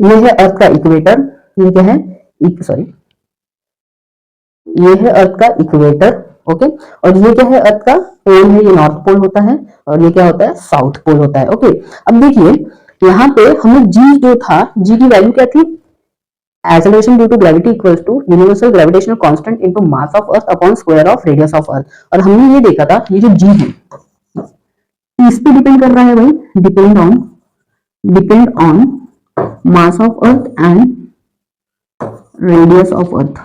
ये है अर्थ का इक्वेटर, ये क्या है, सॉरी, ये है अर्थ का इक्वेटर। ओके, और ये क्या है, अर्थ का पोल है, ये नॉर्थ पोल होता है, और ये क्या होता है, साउथ पोल होता है। ओके, अब देखिए यहाँ पे हमें जी जो था, जी की वैल्यू क्या थी, acceleration due to gravity equals to universal gravitational constant into mass of earth upon square of radius of earth। और हमने ये देखा था, ये जो g है इस पे डिपेंड कर रहा है भाई, depend on mass of earth and radius of earth.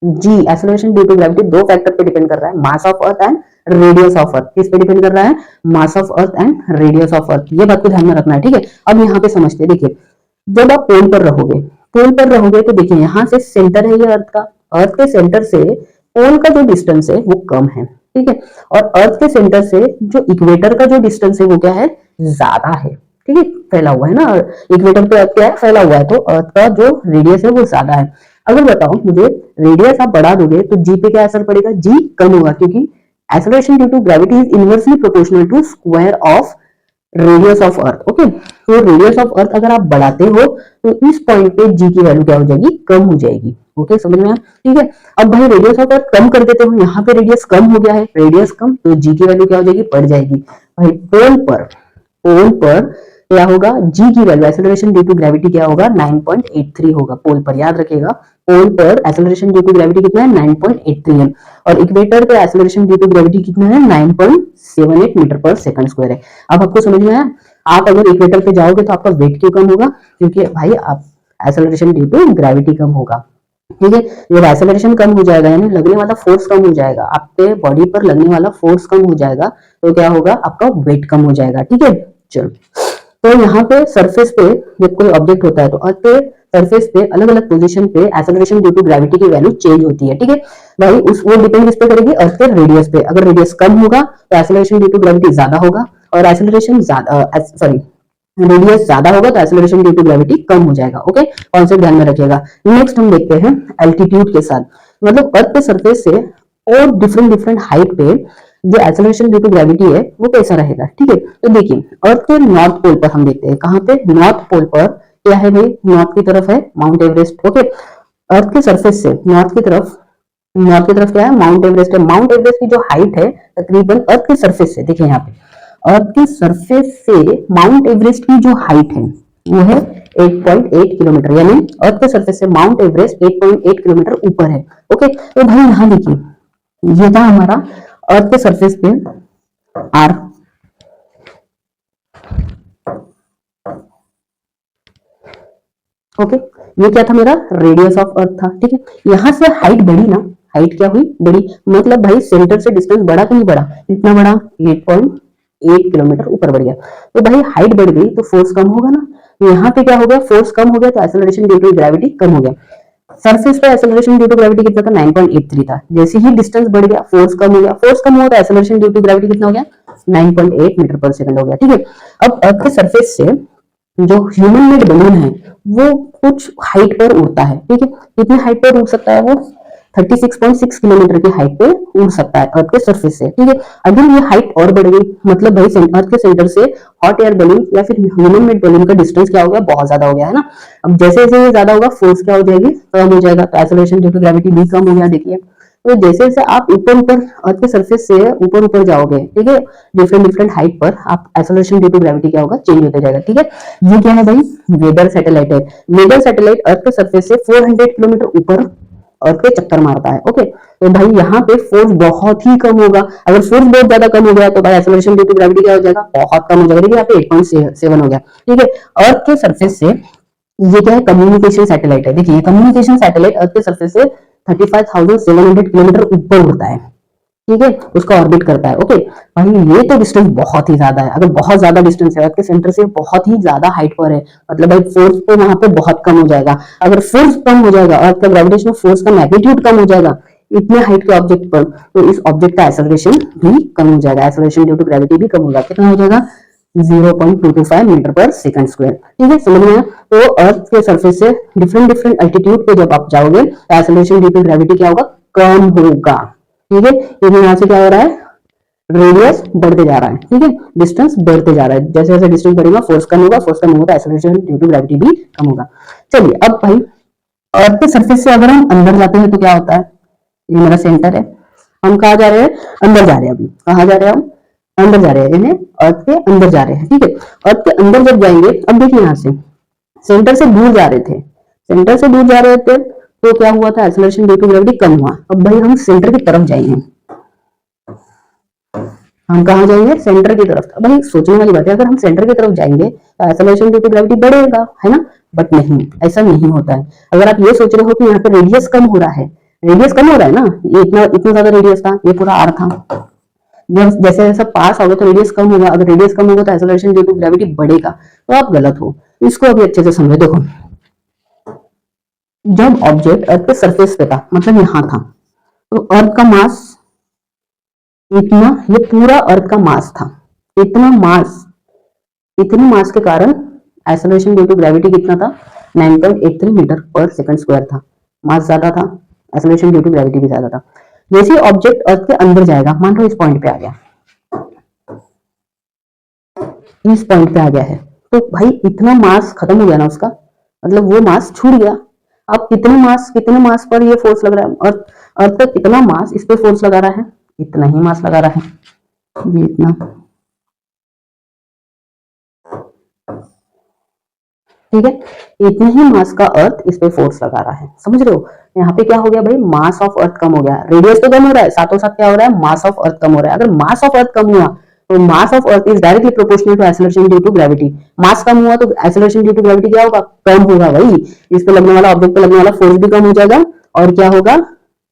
G acceleration due to gravity दो फैक्टर पे डिपेंड कर रहा है, mass of earth and radius of earth. किस पे डिपेंड कर रहा है, mass of earth and radius of earth. ये बात को ध्यान में रखना है। ठीक है, अब यहाँ पे समझते हैं। देखिए जब आप पोल पर रहोगे तो देखिए यहाँ से सेंटर है ये अर्थ का, अर्थ के सेंटर से पोल का जो डिस्टेंस है वो कम है। ठीक है, और अर्थ के सेंटर से जो इक्वेटर का जो डिस्टेंस है वो क्या है, ज्यादा है। ठीक है, फैला हुआ है ना, इक्वेटर पे अर्थ क्या है, फैला हुआ है, तो अर्थ का जो रेडियस है वो ज्यादा है। अगर बताओ मुझे रेडियस आप बढ़ा दोगे तो जी पे क्या असर पड़ेगा, जी कम होगा, क्योंकि acceleration due to gravity is inversely proportional to square of radius of earth. Okay, तो रेडियस ऑफ अर्थ अगर आप बढ़ाते हो तो इस पॉइंट पे जी की वैल्यू क्या हो जाएगी, कम हो जाएगी। ओके, समझ में आया। ठीक है, अब भाई रेडियस ऑफ अर्थ कम कर देते हो, यहाँ पे रेडियस कम हो गया है, रेडियस कम, तो जी की वैल्यू क्या हो जाएगी, बढ़ जाएगी। भाई पोल पर क्या होगा, जी की value acceleration due to gravity क्या होगा, 9.83 होगा पोल पर। याद रखिएगा पोल पर एक्सेलरेशन ड्यू टू ग्रेविटी कितना है, 9.83 है, और इक्वेटर पे एक्सेलरेशन ड्यू टू ग्रेविटी कितना है, 9.78 मीटर पर सेकंड स्क्वायर है। अब आपको समझ में आया, आप अगर इक्वेटर पे जाओगे तो आपका वेट क्यों कम होगा, क्योंकि भाई आप एक्सेलरेशन ड्यू टू ग्रेविटी कम होगा। ठीक है, जब एक्सेलरेशन कम हो जाएगा यानी लगने वाला फोर्स कम हो जाएगा, आपके बॉडी पर लगने वाला फोर्स कम हो जाएगा, तो क्या होगा, आपका वेट कम हो जाएगा। ठीक है, चलो, तो यहाँ पे सरफेस पे जब कोई ऑब्जेक्ट होता है तो अर्थ पे सरफेस पे अलग अलग पोजीशन पे एक्सेलरेशन ड्यू टू ग्रेविटी की वैल्यू चेंज होती है। ठीक है भाई, उस वो डिपेंड किस पे करेगी, अर्थ के रेडियस पे। अगर रेडियस कम होगा तो एक्सेलरेशन ड्यू टू ग्रेविटी ज्यादा होगा, और एक्सेलरेशन रेडियस ज्यादा होगा तो एक्सेलरेशन ड्यू टू ग्रेविटी कम हो जाएगा। ओके, कॉन्सेप्ट ध्यान में रखिएगा। नेक्स्ट हम देखते हैं एल्टीट्यूड के साथ, मतलब अर्थ के सरफेस से और डिफरेंट हाइट पे जो एक्सेलरेशन ड्यू टू ग्रेविटी है वो कैसा रहेगा। ठीक है, तो देखिए अर्थ के नॉर्थ पोल पर हम देखते हैं, कहां पे, नॉर्थ पोल पर क्या है भाई, नॉर्थ की तरफ है माउंट एवरेस्ट। ओके, अर्थ के सरफेस से नॉर्थ की तरफ क्या है, माउंट एवरेस्ट है। माउंट एवरेस्ट की जो हाइट है तकरीबन अर्थ के सरफेस से, देखिए यहाँ पे अर्थ के सरफेस से माउंट एवरेस्ट की जो हाइट है वो है 8.8 किलोमीटर, यानी अर्थ के सरफेस से माउंट एवरेस्ट 8.8 किलोमीटर ऊपर है। ओके, तो भाई यहाँ देखिए ये था हमारा अर्थ के सरफेस पे आर, ओके, ये क्या था, मेरा रेडियस ऑफ अर्थ था। ठीक है, यहां से हाइट बढ़ी ना, हाइट क्या हुई, बढ़ी, मतलब भाई सेंटर से डिस्टेंस बढ़ा कि नहीं बढ़ा, कितना बढ़ा, 8.8 किलोमीटर ऊपर बढ़ गया। तो भाई हाइट बढ़ गई तो फोर्स कम होगा ना, तो यहाँ पे क्या हो गया, फोर्स कम हो गया तो एक्सेलरेशन ड्यू टू ग्रेविटी कम हो गया। सरफेस पे एक्सेलरेशन ड्यू टू ग्रेविटी कितना था, 9.83 था। जैसे ही डिस्टेंस बढ़ गया फोर्स कम हो गया, फोर्स कम हुआ तो एक्सेलरेशन ड्यू टू ग्रेविटी कितना हो गया, 9.8 मीटर पर सेकंड हो गया। ठीक है, अब अर्थ के सरफेस से जो ह्यूमन मेड बलून है वो कुछ हाइट पर उड़ता है। ठीक है, कितनी हाइट पर उड़ सकता है वो, 36.6 किलोमीटर की हाइट पे उड़ सकता है अर्थ के सरफेस से। ठीक है, अगर ये हाइट और बढ़ गई मतलब भाई अर्थ के सेंटर से हॉट एयर बलून या फिर ह्यूमन मेड बलून का डिस्टेंस क्या हो गया, बहुत ज्यादा हो गया है ना। अब जैसे जैसे ये ज्यादा होगा फोर्स क्या हो जाएगी, कम हो जाएगा, तो एक्सेलरेशन ड्यू टू ग्रेविटी भी कम हो गया। देखिए, तो जैसे जैसे आप ऊपर ऊपर अर्थ के सरफेस से ऊपर ऊपर जाओगे, ठीक है, डिफरेंट डिफरेंट हाइट पर, आप एक्सेलरेशन ड्यू टू ग्रेविटी क्या होगा, चेंज होते जाएगा। ठीक है, ये क्या है भाई, वेदर सैटेलाइट है। वेदर सैटेलाइट अर्थ के सरफेस से 400 किलोमीटर ऊपर अर्थ पे चक्कर मारता है। ओके, तो भाई यहाँ पे फोर्स बहुत ही कम होगा। अगर फोर्स बहुत ज्यादा कम हो गया तो भाई एक्सेलरेशन ड्यू टू ग्रेविटी क्या हो जाएगा, बहुत कम हो जाएगा। देखिए यहाँ पे 8.7 हो गया। ठीक है, अर्थ के सरफेस से ये क्या है, कम्युनिकेशन सैटेलाइट है। देखिए कम्युनिकेशन सैटेलाइट अर्थ के सरफेस से 35,700 किलोमीटर ऊपर उड़ता है। ठीक है, उसका ऑर्बिट करता है। ओके भाई, ये तो डिस्टेंस बहुत ही ज्यादा है। अगर बहुत ज्यादा डिस्टेंस है अर्थ के सेंटर से, बहुत ही ज्यादा हाइट पर है, मतलब भाई फोर्स तो वहां पे बहुत कम हो जाएगा। अगर फोर्स कम हो जाएगा, अर्थ का ग्रेविटेशनल फोर्स का मैग्नीट्यूड कम हो जाएगा इतने हाइट के ऑब्जेक्ट पर, तो इस ऑब्जेक्ट का एक्सेलरेशन भी कम हो जाएगा। एक्सेलरेशन ड्यू टू ग्रेविटी भी कम होगा। कितना हो जाएगा, 0.225 मीटर पर सेकंड स्क्वायर। ठीक है, समझ में आया। तो अर्थ के सरफेस से डिफरेंट डिफरेंट अल्टीट्यूड पे जब आप जाओगे तो एक्सेलरेशन ड्यू टू ग्रेविटी क्या होगा, कम होगा। ठीक है, क्योंकि यहाँ से क्या हो रहा है, रेडियस बढ़ते जा रहा है। ठीक है, डिस्टेंस बढ़ते जा रहा है। जैसे जैसे डिस्टेंस बढ़ेगा फोर्स कम होगा, फोर्स कम होगा, एक्सेलरेशन ड्यू टू ग्रेविटी भी कम होगा। चलिए अब भाई अर्थ के सरफेस से अगर हम अंदर जाते हैं तो क्या होता है, ये मेरा सेंटर है, हम कहा जा रहे हैं, अंदर जा रहे हैं। अभी कहा जा रहे हैं, हम अंदर जा रहे हैं, यानी अर्थ के अंदर जा रहे हैं। ठीक है, अर्थ के अंदर जब जाएंगे, अब देखिए यहाँ से सेंटर से दूर जा रहे थे, सेंटर से दूर जा रहे थे तो क्या हुआ था, एक्सेलरेशन ड्यू टू ग्रेविटी कम हुआ। अब भाई हम सेंटर की तरफ जाएंगे, हम कहा जाएंगे, सेंटर की तरफ। अब भाई सोचने वाली बात है, अगर हम सेंटर की तरफ जाएंगे तो एक्सेलरेशन ड्यू टू ग्रेविटी बढ़ेगा, है ना, बट नहीं, ऐसा नहीं होता है। अगर आप ये सोच रहे हो कि यहाँ पे रेडियस कम हो रहा है, रेडियस कम हो रहा है ना, ये इतना इतना ज्यादा रेडियस था, ये पूरा आर था, जब जैसे जैसे पास होगा तो रेडियस कम होगा। अगर रेडियस कम होगा तो एक्सेलरेशन ड्यू टू ग्रेविटी बढ़ेगा, तो आप गलत हो। इसको अभी अच्छे से समझो। देखो, जब ऑब्जेक्ट अर्थ के सरफेस पे था, मतलब यहाँ था, तो अर्थ का मास इतना, ये पूरा अर्थ का मास था, इतना मास, इतनी मास के कारण एक्सेलरेशन ड्यू टू ग्रेविटी कितना था, 9.83 मीटर पर सेकंड स्क्वायर था। मास ज्यादा था, एक्सेलरेशन ड्यू टू ग्रेविटी भी ज्यादा था। जैसे ऑब्जेक्ट अर्थ के अंदर जाएगा, मान लो इस पॉइंट पे आ गया, इस पॉइंट पे आ गया है, तो भाई इतना मास खत्म हो गया ना उसका, मतलब वो मास छूट गया। अब कितने मास पर ये फोर्स लग रहा है, अर्थ अर्थ का कितना मास इस पे फोर्स लगा रहा है, इतना ही मास लगा रहा है, ये इतना। ठीक है, इतने ही मास का अर्थ इस पे फोर्स लगा रहा है, समझ रहे हो। यहाँ पे क्या हो गया भाई, मास ऑफ अर्थ कम हो गया, रेडियस तो कम हो रहा है, साथों साथ क्या हो रहा है, मास ऑफ अर्थ कम हो रहा है। अगर मास ऑफ अर्थ कम हुआ तो mass of earth is directly proportional to acceleration due to gravity. Mass कम हुआ तो एक्सेलरेशन ड्यू टू ग्रेविटी क्या होगा, कम होगा भाई। इस पे लगने वाला, ऑब्जेक्ट पे लगने वाला फोर्स भी कम हो जाएगा, और क्या होगा,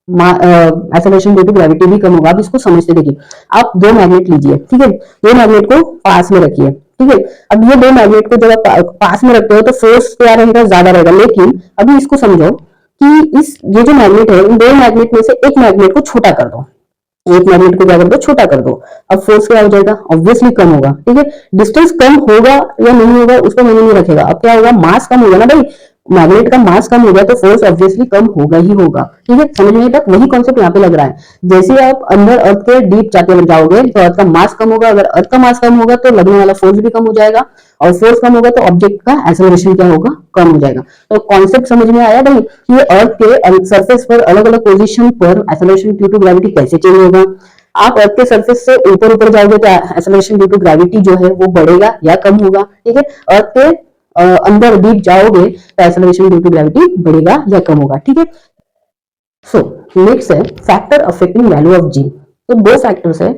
एक्सेलरेशन ड्यू टू ग्रेविटी भी कम होगा। अब इसको समझते देखिए, आप दो मैग्नेट लीजिए, ठीक है, दो मैग्नेट को पास में रखिए। ठीक है, अब ये दो मैग्नेट को जब आप पास में रखते हो तो फोर्स क्या रहेगा, ज्यादा रहेगा। लेकिन अभी इसको समझो कि इस ये जो मैग्नेट है, इन दो मैग्नेट में से एक मैग्नेट को छोटा कर दो, एक मैग्नेट को क्या कर दो, छोटा कर दो। अब फोर्स क्या हो जाएगा, ऑब्वियसली कम होगा। ठीक है, डिस्टेंस कम होगा या नहीं होगा उसको मैंने नहीं रखेगा। अब क्या होगा, मास कम होगा ना भाई, मैग्नेट का मास कम हो गया तो फोर्स ऑब्वियसली कम होगा ही होगा। ठीक है, समझ में तक वही कॉन्सेप्ट यहाँ पे लग रहा है। जैसे आप अंदर अर्थ के डीप जाते जाओगे तो अर्थ का मास कम होगा, अगर अर्थ का मास कम होगा तो लगने वाला फोर्स भी कम हो जाएगा, और फोर्स कम होगा तो ऑब्जेक्ट का एक्सेलरेशन क्या होगा, कम हो जाएगा। तो कॉन्सेप्ट समझ में आया भाई कि अर्थ के सरफेस पर अलग अलग पोजिशन पर एक्सेलरेशन ड्यू टू ग्रेविटी कैसे चेंज होगा। आप अर्थ के सरफेस से ऊपर ऊपर जाओगे तो एक्सेलरेशन ड्यू टू ग्रेविटी जो है वो बढ़ेगा या कम होगा। ठीक है, अर्थ के अंदर डीप जाओगे तो एक्सेलरेशन ड्यू टू ग्रेविटी बढ़ेगा या कम होगा। ठीक है, सो नेक्स्ट है फैक्टर अफेक्टिंग वैल्यू ऑफ जी। तो दो फैक्टर्स है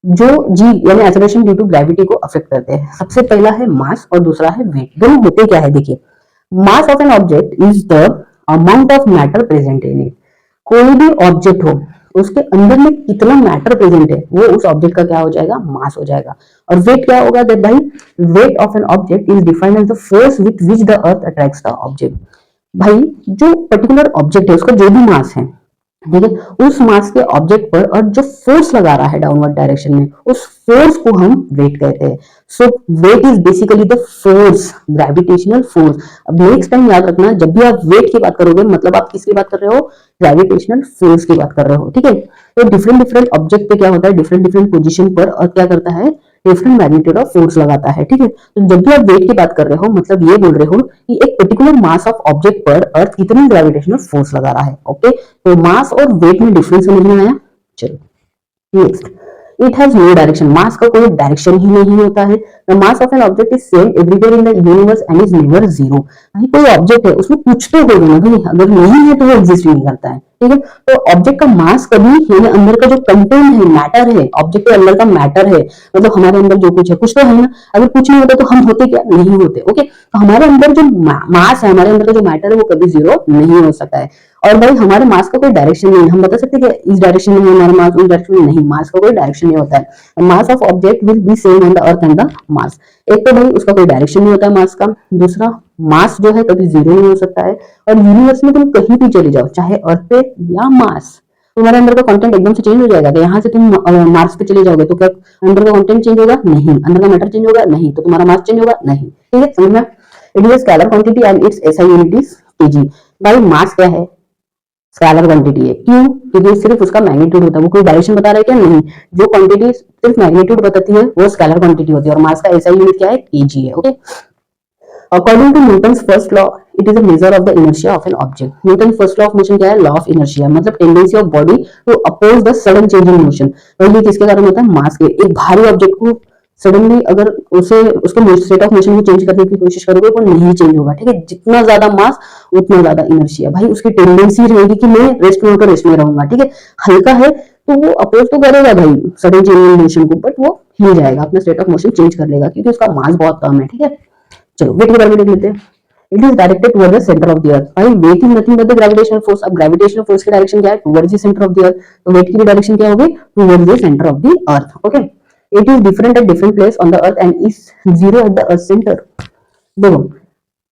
जो जी यानी एक्सेलरेशन ड्यू टू ग्रेविटी को अफेक्ट करते हैं। सबसे पहला है मास और दूसरा है वेट। दोनों होते क्या है, देखिए, मास of an object is the amount of matter present in it. कोई भी ऑब्जेक्ट हो उसके अंदर में कितना मैटर प्रेजेंट है वो उस ऑब्जेक्ट का क्या हो जाएगा, मास हो जाएगा। और वेट क्या होगा, दैट भाई weight of an object is defined as the force with which the earth attracts the object. भाई जो पर्टिकुलर ऑब्जेक्ट है उसका जो भी मास है, ठीक है, उस मास के ऑब्जेक्ट पर और जो फोर्स लगा रहा है डाउनवर्ड डायरेक्शन में, उस फोर्स को हम वेट कहते हैं। So weight is basically the force, gravitational force. अब नेक्स्ट टाइम याद रखना, जब भी आप वेट की बात करोगे मतलब आप किसकी बात कर रहे हो, ग्रेविटेशनल फोर्स की बात कर रहे हो। ठीक है, तो डिफरेंट डिफरेंट ऑब्जेक्ट पे क्या होता है, डिफरेंट डिफरेंट पोजिशन पर और क्या करता है, डिफरेंट मैग्नीट्यूड ऑफ फोर्स लगाता है। ठीक है, तो जब भी आप वेट की बात कर रहे हो मतलब ये बोल रहे हो कि एक पर्टिकुलर मास ऑफ ऑब्जेक्ट पर अर्थ कितनी ग्रेविटेशनल फोर्स लगा रहा है। ओके, तो मास और वेट में डिफरेंस समझ में आया। चलो next, it has no direction, mass का कोई डायरेक्शन ही नहीं होता है। The mass of an object is same everywhere in the universe and is never zero. भाई कोई ऑब्जेक्ट है उसमें कुछ तो होगा ना भाई, अगर नहीं है तो वो एग्जिस्ट नहीं करता है। ठीक है, तो ऑब्जेक्ट का मास कभी, यानी अंदर का जो कंटेंट है, मैटर है, ऑब्जेक्ट के अंदर का मैटर है, मतलब हमारे अंदर जो कुछ है कुछ तो है ना, अगर कुछ नहीं होता तो हम होते क्या, नहीं होते। ओके, तो हमारे अंदर जो मास है, हमारे अंदर का जो मैटर है वो कभी जीरो नहीं हो सकता है। और भाई हमारे मास का कोई डायरेक्शन नहीं है, हम बता सकते हैं कि इस डायरेक्शन में है हमारा मास, उस डायरेक्शन में नहीं, मास का कोई डायरेक्शन नहीं होता है। Mass of object will be same on the earth and the mass. एक तो भाई उसका कोई डायरेक्शन नहीं होता है मास का, दूसरा मास जो है कभी जीरो नहीं हो सकता है। और यूनिवर्स में तुम कहीं भी चले जाओ, चाहे अर्थ पे या मार्स, तुम्हारे अंदर का कंटेंट एकदम से चेंज हो जाएगा। तो यहाँ से तुम मार्स पे चले जाओगे तो क्या अंदर का कंटेंट चेंज होगा, नहीं। अंदर का मैटर चेंज होगा, नहीं। तो तुम्हारा मास चेंज होगा, नहीं। ठीक है, समझ में। It is scalar quantity and its SI unit is KG. भाई मास क्या है, स्केलर क्वांटिटी है। क्यों, क्योंकि सिर्फ उसका मैग्नीट्यूड होता है, वो कोई डायरेक्शन बता रहा है क्या, नहीं। जो क्वांटिटी सिर्फ मैग्नीट्यूड बताती है वो स्केलर क्वांटिटी होती है, और मास का एसआई यूनिट क्या है, केजी है। Okay, according to Newton's first law, it is a measure of the inertia of an object. Newton first law of motion क्या है, लॉ ऑफ इनर्शिया, मतलब tendency of body to oppose the sudden change in motion. और ये किसके कारण होता है, मास के। एक भारी ऑब्जेक्ट को सडनली अगर उसे उसके स्टेट ऑफ मोशन को चेंज करने की कोशिश करोगे वो नहीं चेंज होगा। ठीक है, जितना ज्यादा मास उतना ज्यादा इनर्शिया। भाई उसकी टेंडेंसी रहेगी कि मैं रेस्ट में होकर रेस्ट में रहूंगा। ठीक है, हल्का है तो वो अपोज तो करेगा भाई सडन चेंज इन मोशन को, बट वो हिल जाएगा, अपना स्टेट ऑफ मोशन चेंज कर लेगा क्योंकि उसका मास बहुत कम है। ठीक है, चलो वेट के बारे में देख लेते हैं। It is directed toward the centre of the earth. भाई weight is nothing but the gravitational force. अब ग्रेविटेशनल फोर्स की डायरेक्शन क्या है, towards the centre of the earth. तो वेट की भी डायरेक्शन क्या होगी, towards the centre of the earth. Okay, it is different at different place on the earth and is zero at the earth centre. देखो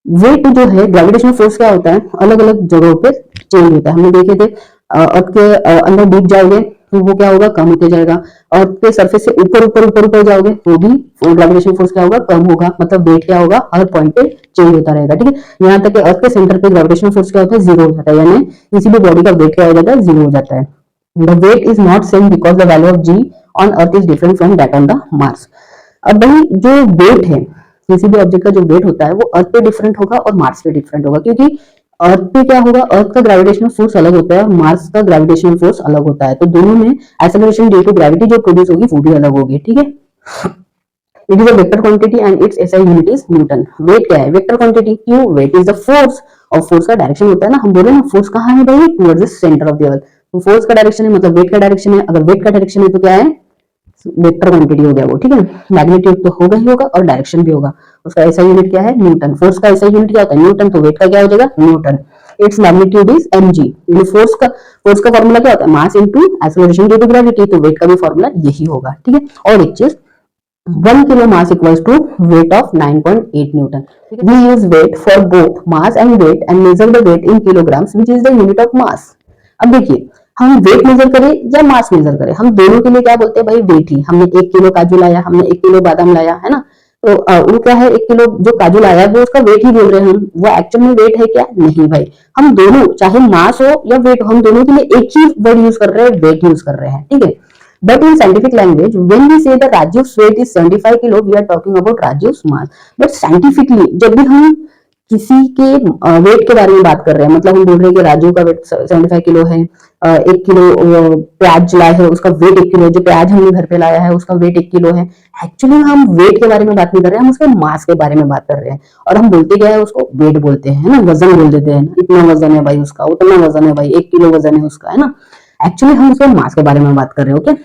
weight जो है, gravitational force क्या होता है, अलग अलग जगहों पे चेंज होता है। हमने देखे थे अर्थ के अंदर डीप जाओगे तो वो क्या होगा, कम होते जाएगा। अर्थ के सरफेस से ऊपर ऊपर ऊपर ऊपर जाओगे तो भी ग्रेविटेशनल फोर्स क्या होगा, कम होगा। मतलब वेट क्या होगा, हर पॉइंट पे चेंज होता रहेगा। ठीक है, यहाँ तक कि अर्थ के सेंटर पे ग्रेविटेशनल फोर्स क्या होता है, जीरो हो जाता है, यानी किसी भी बॉडी का वेट क्या हो जाता है, जीरो हो जाता है। The weight is not same because the value of G on earth is different from that on the Mars. अब भाई जो वेट है, किसी भी ऑब्जेक्ट का जो वेट होता है वो अर्थ पे डिफरेंट होगा और मार्स पे डिफरेंट होगा, क्योंकि अर्थ पे क्या होगा, अर्थ का ग्रेविटेशनल फोर्स अलग होता है और मार्स का ग्रेविटेशनल फोर्स अलग होता है। तो दोनों में एक्सेलरेशन ड्यू टू ग्रेविटी जो प्रोड्यूस होगी वो भी अलग होगी। ठीक है, it is a vector quantity and its SI unit is Newton. Weight क्या है, वेक्टर क्वांटिटी। क्यों, वेट इज द फोर्स, और फोर्स का डायरेक्शन होता है ना, हम बोले ना फोर्स कहाँ है भाई, towards the centre of the earth. तो फोर्स का डायरेक्शन है मतलब वेट का डायरेक्शन है। अगर वेट का डायरेक्शन है तो क्या है, वेक्टर क्वांटिटी हो गया वो। ठीक है, मैग्नीट्यूड तो होगा ही होगा और डायरेक्शन भी होगा। उसका ऐसा यूनिट क्या है, न्यूटन। फोर्स का ऐसा यूनिट क्या होता है, न्यूटन। तो वेट का क्या हो जाएगा, Newton. Its magnitude is mg। Force का फॉर्मूला क्या होता है, mass into acceleration due to gravity. तो वेट का भी फॉर्मूला यही होगा। ठीक है, और एक चीज, 1 kilo mass equals to weight of 9.8 Newton. We use weight for both mass and weight and measure the weight in kilograms which is the unit of mass. अब देखिए, हम वेट मेजर करें या मास मेजर करें, हम दोनों के लिए क्या बोलते हैं भाई, वेट ही। हमने 1 किलो काजू लाया, हमने 1 किलो बादाम लाया, है ना। तो वो क्या है, 1 किलो जो काजू लाया है वो उसका वेट ही बोल रहे हैं हम, वो एक्चुअल में वेट है क्या, नहीं भाई। हम दोनों, चाहे मास हो या वेट हो, हम दोनों के लिए एक ही वर्ड यूज कर रहे हैं, वेट यूज कर रहे हैं। ठीक है, but in scientific language when we say that Rajiv's weight is 75 kilo we are talking about Rajiv's mass। but scientifically जब भी हम किसी के वेट के बारे में बात कर रहे हैं, मतलब हम बोल रहे हैं कि राजू का वेट 75 किलो है, 1 किलो प्याज लाए है उसका वेट 1 किलो, जो प्याज हमने घर पे लाया है उसका वेट 1 किलो है। एक्चुअली हम वेट के बारे में बात नहीं कर रहे हैं, हम उसके मास के बारे में बात कर रहे हैं। और हम बोलते क्या है, उसको वेट बोलते हैं, है ना, वजन बोल देते हैं। इतना वजन है भाई उसका, उतना वजन है भाई, 1 किलो वजन है उसका, है ना। एक्चुअली हम उसके मास के बारे में बात कर रहे हैं। Okay,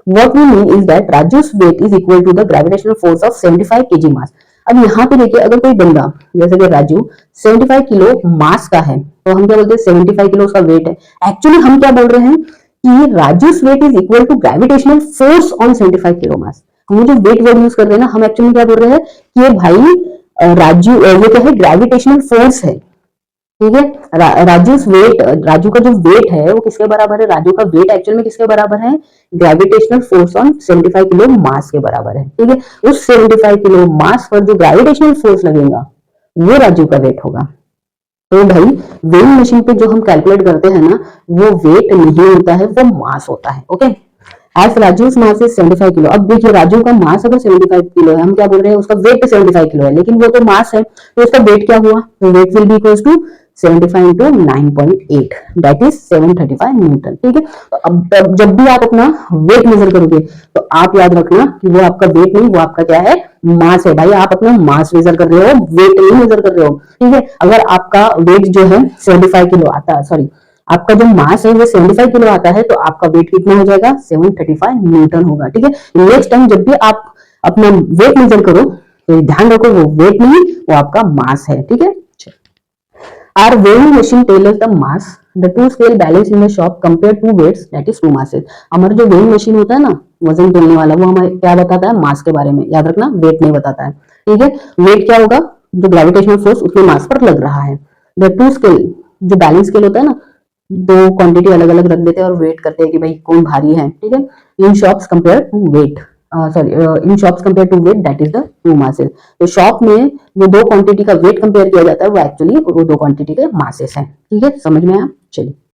what we mean is that Raju's weight is equal to the gravitational force of 75 kg mass। अब यहाँ पे देखिए, अगर कोई बंदा जैसे कि राजू 75 किलो मास का है तो हम क्या बोलते हैं, 75 किलो उसका वेट है। एक्चुअली हम क्या बोल रहे हैं कि Raju's weight is equal to gravitational force on 75 kilo मास। हम जो वेट वर्ड यूज कर रहे हैं ना, हम एक्चुअली क्या बोल रहे हैं कि ये भाई राजू वो क्या है, ग्रेविटेशनल फोर्स है। ठीक है। राजू का जो वेट है वो किसके बराबर है? राजू का वेट एक्चुअल में किसके बराबर है? ग्रेविटेशनल फोर्स ऑन 75 किलो मास के बराबर है। ठीक है, उस 75 किलो मास पर जो ग्रेविटेशनल फोर्स लगेगा वो राजू का वेट होगा। तो भाई वेइंग मशीन पे जो हम कैलकुलेट करते हैं ना, वो वेट नहीं होता है, वो मास होता है। Okay, as Raju's mass is 75 kilo. अब देखिए राजू का मास अगर 75 किलो है, हम क्या बोल रहे हैं, उसका वेट 75 किलो है, लेकिन वो तो मास है, तो उसका वेट क्या हुआ? तो weight will be equals to 75 into 9.8, that is 735 Newton. ठीक है, तो अब जब भी आप अपना वेट मेजर करोगे तो आप याद रखना कि वो आपका वेट नहीं, वो आपका क्या है? मास है। भाई आप अपना मास मेजर कर रहे हो, वेट नहीं मेजर कर रहे हो। ठीक है, अगर आपका वेट जो है 75 किलो आता है, सॉरी आपका जो मास है वो 75 किलो आता है, तो आपका वेट कितना हो जाएगा? 735 न्यूटन होगा। ठीक है, नेक्स्ट टाइम जब भी आप अपना वेट मेजर करो तो ध्यान रखो वो वेट नहीं, वो आपका मास है। ठीक है, are weighing machine tailors the mass the two scale balance in the shop compared to weights that is two masses। हमारा जो weighing machine होता है ना, वजन तोलने वाला, वो हमें क्या बताता है? मास के बारे में। याद रखना, वेट नहीं बताता है। ठीक है, वेट क्या होगा? जो ग्रेविटेशनल फोर्स उतने मास पर लग रहा है। द टू स्केल, जो बैलेंस स्केल होता है ना, दो क्वांटिटी अलग अलग रख देते हैं और वेट करते हैं कि भाई कौन भारी है। ठीक है, in shops compare to weight, sorry in shops compare to weight that is the two masses. तो शॉप में जो दो क्वांटिटी का वेट कंपेयर किया जाता है वो एक्चुअली वो दो क्वांटिटी के मासेस हैं। ठीक है, समझ में आया? चलिए।